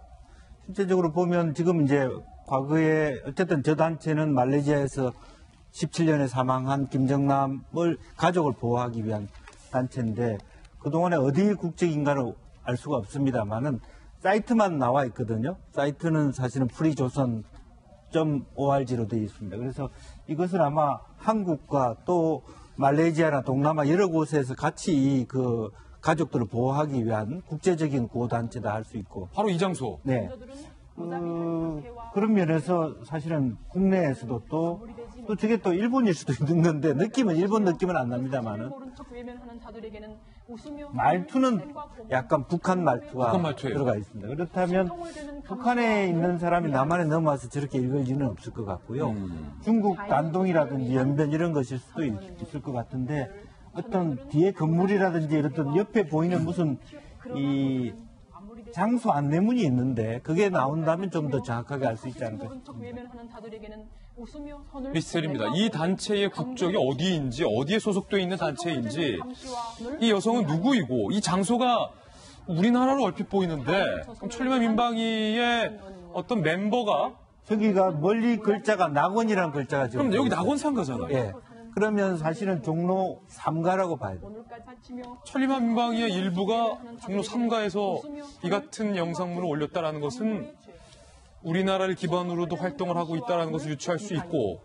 실제적으로 보면 지금 이제 과거에 어쨌든 저 단체는 말레이시아에서 17년에 사망한 김정남을 가족을 보호하기 위한 단체인데 그동안에 어디 국적인가를 알 수가 없습니다만은 사이트만 나와 있거든요. 사이트는 사실은 freejoseon.org로 되어 있습니다. 그래서 이것은 아마 한국과 또 말레이시아나 동남아 여러 곳에서 같이 이 그 가족들을 보호하기 위한 국제적인 구호단체다 할 수 있고. 바로 이 장소. 네. 그런 면에서 사실은 국내에서도 또 저게 또 일본일 수도 있는 건데 느낌은 일본 느낌은 안 납니다만은 말투는 약간 북한 말투가 들어가 있습니다. 그렇다면 북한에 있는 사람이 남한에 넘어와서 저렇게 읽을 리는 없을 것 같고요. 중국 난동이라든지 연변 이런 것일 수도 있을 것 같은데 어떤 뒤에 건물이라든지 어떤 옆에 보이는 무슨 이 장소 안내문이 있는데 그게 나온다면 좀 더 정확하게 알 수 있지 않을까 싶습니다. 미스터리입니다. 이 단체의 국적이 어디인지, 어디에 소속되어 있는 단체인지, 이 여성은 누구이고, 이 장소가 우리나라로 얼핏 보이는데, 그럼 천리마 민방위의 어떤 멤버가 저기가 멀리 글자가 낙원이라는 글자가 지금 그럼 여기 낙원 상가잖아요. 예. 그러면 사실은 종로 3가라고 봐야 돼요. 천리마 민방위의 일부가 종로 3가에서 이 같은 영상물을 올렸다는 것은 우리나라를 기반으로도 활동을 하고 있다는 것을 유추할 수 있고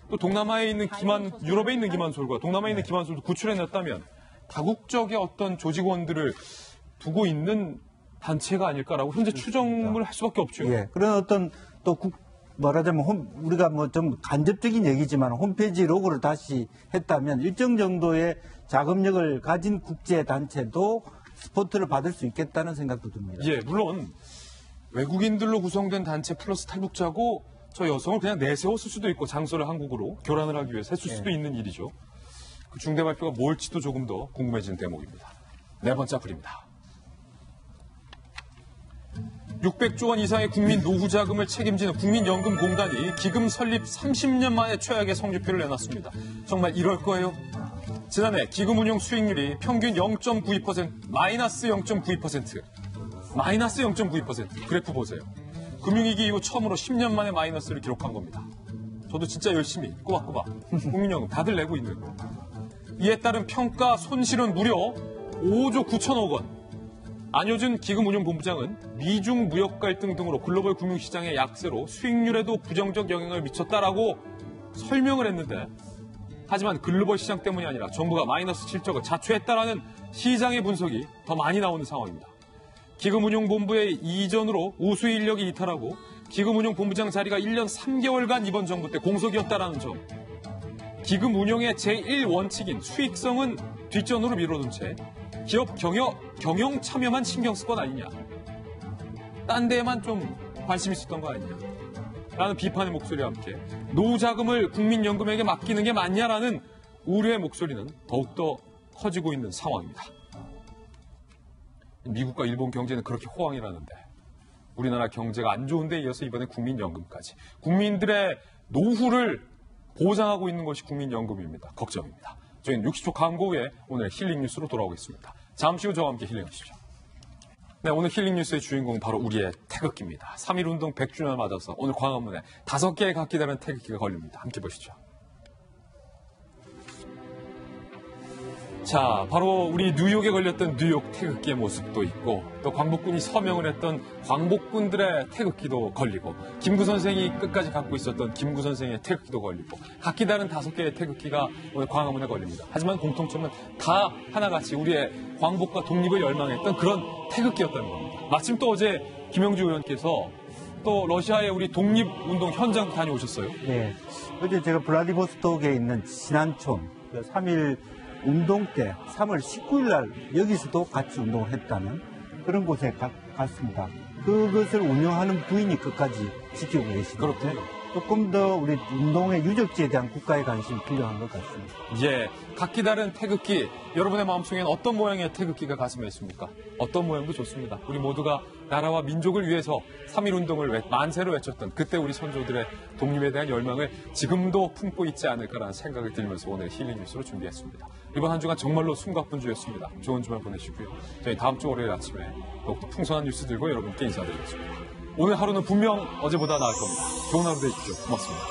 또 동남아에 있는 유럽에 있는 김한솔과 동남아에 있는 김한솔도 구출해냈다면 다국적의 어떤 조직원들을 두고 있는 단체가 아닐까라고 현재 추정을 할 수밖에 없죠. 예. 그런 어떤 또 말하자면 우리가 뭐 좀 간접적인 얘기지만 홈페이지 로고를 다시 했다면 일정 정도의 자금력을 가진 국제 단체도 스포트를 받을 수 있겠다는 생각도 듭니다. 예, 물론 외국인들로 구성된 단체 플러스 탈북자고 저 여성을 그냥 내세웠을 수도 있고 장소를 한국으로 교란을 하기 위해서 했을 수도 있는 일이죠. 그 중대 발표가 뭘지도 조금 더 궁금해지는 대목입니다. 네 번째 풀입니다. 600조 원 이상의 국민 노후 자금을 책임지는 국민연금공단이 기금 설립 30년 만에 최악의 성적표를 내놨습니다. 정말 이럴 거예요? 지난해 기금 운용 수익률이 평균 0.92%, 마이너스 0.92%, 마이너스 0.92%. 그래프 보세요. 금융위기 이후 처음으로 10년 만에 마이너스를 기록한 겁니다. 저도 진짜 열심히 꼬박꼬박 국민연금 다들 내고 있는 거. 이에 따른 평가 손실은 무려 5조 9천억 원. 안효준 기금운용본부장은 미중 무역 갈등 등으로 글로벌 금융시장의 약세로 수익률에도 부정적 영향을 미쳤다라고 설명을 했는데, 하지만 글로벌 시장 때문이 아니라 정부가 마이너스 실적을 자초했다라는 시장의 분석이 더 많이 나오는 상황입니다. 기금운용본부의 이전으로 우수 인력이 이탈하고 기금운용본부장 자리가 1년 3개월간 이번 정부 때 공석이었다라는 점, 기금운용의 제1원칙인 수익성은 뒷전으로 미뤄둔 채 기업 경영 참여만 신경 쓸 것 아니냐, 딴 데에만 좀 관심 있었던 거 아니냐 라는 비판의 목소리와 함께 노후 자금을 국민연금에게 맡기는 게 맞냐라는 우려의 목소리는 더욱더 커지고 있는 상황입니다. 미국과 일본 경제는 그렇게 호황이라는데 우리나라 경제가 안 좋은 데 이어서 이번에 국민연금까지, 국민들의 노후를 보장하고 있는 것이 국민연금입니다. 걱정입니다. 저희는 60초 광고 후에 오늘 힐링 뉴스로 돌아오겠습니다. 잠시 후 저와 함께 힐링하십시오. 네, 오늘 힐링 뉴스의 주인공은 바로 우리의 태극기입니다. 3.1운동 100주년을 맞아서 오늘 광화문에 5개의 각기 다른 태극기가 걸립니다. 함께 보시죠. 자, 바로 우리 뉴욕에 걸렸던 뉴욕 태극기의 모습도 있고, 또 광복군이 서명을 했던 광복군들의 태극기도 걸리고, 김구 선생이 끝까지 갖고 있었던 김구 선생의 태극기도 걸리고, 각기 다른 5개의 태극기가 오늘 광화문에 걸립니다. 하지만 공통점은 다 하나같이 우리의 광복과 독립을 열망했던 그런 태극기였다는 겁니다. 마침 또 어제 김영주 의원께서 또 러시아의 우리 독립운동 현장 다녀오셨어요? 네. 어제 제가 블라디보스톡에 있는 신안촌 3.1 운동 때 3월 19일 날 여기서도 같이 운동을 했다는 그런 곳에 갔습니다. 그것을 운영하는 부인이 끝까지 지키고 계시는데 조금 더 우리 운동의 유적지에 대한 국가의 관심이 필요한 것 같습니다. 예, 각기 다른 태극기, 여러분의 마음속에는 어떤 모양의 태극기가 가슴에 있습니까? 어떤 모양도 좋습니다. 우리 모두가 나라와 민족을 위해서 3.1운동을 만세로 외쳤던 그때 우리 선조들의 독립에 대한 열망을 지금도 품고 있지 않을까라는 생각을 들면서 오늘 힐링 뉴스로 준비했습니다. 이번 한 주간 정말로 숨가쁜 주였습니다. 좋은 주말 보내시고요. 저희 다음 주 월요일 아침에 더욱더 풍성한 뉴스 들고 여러분께 인사드리겠습니다. 오늘 하루는 분명 어제보다 나을 겁니다. 좋은 하루 되십시오. 고맙습니다.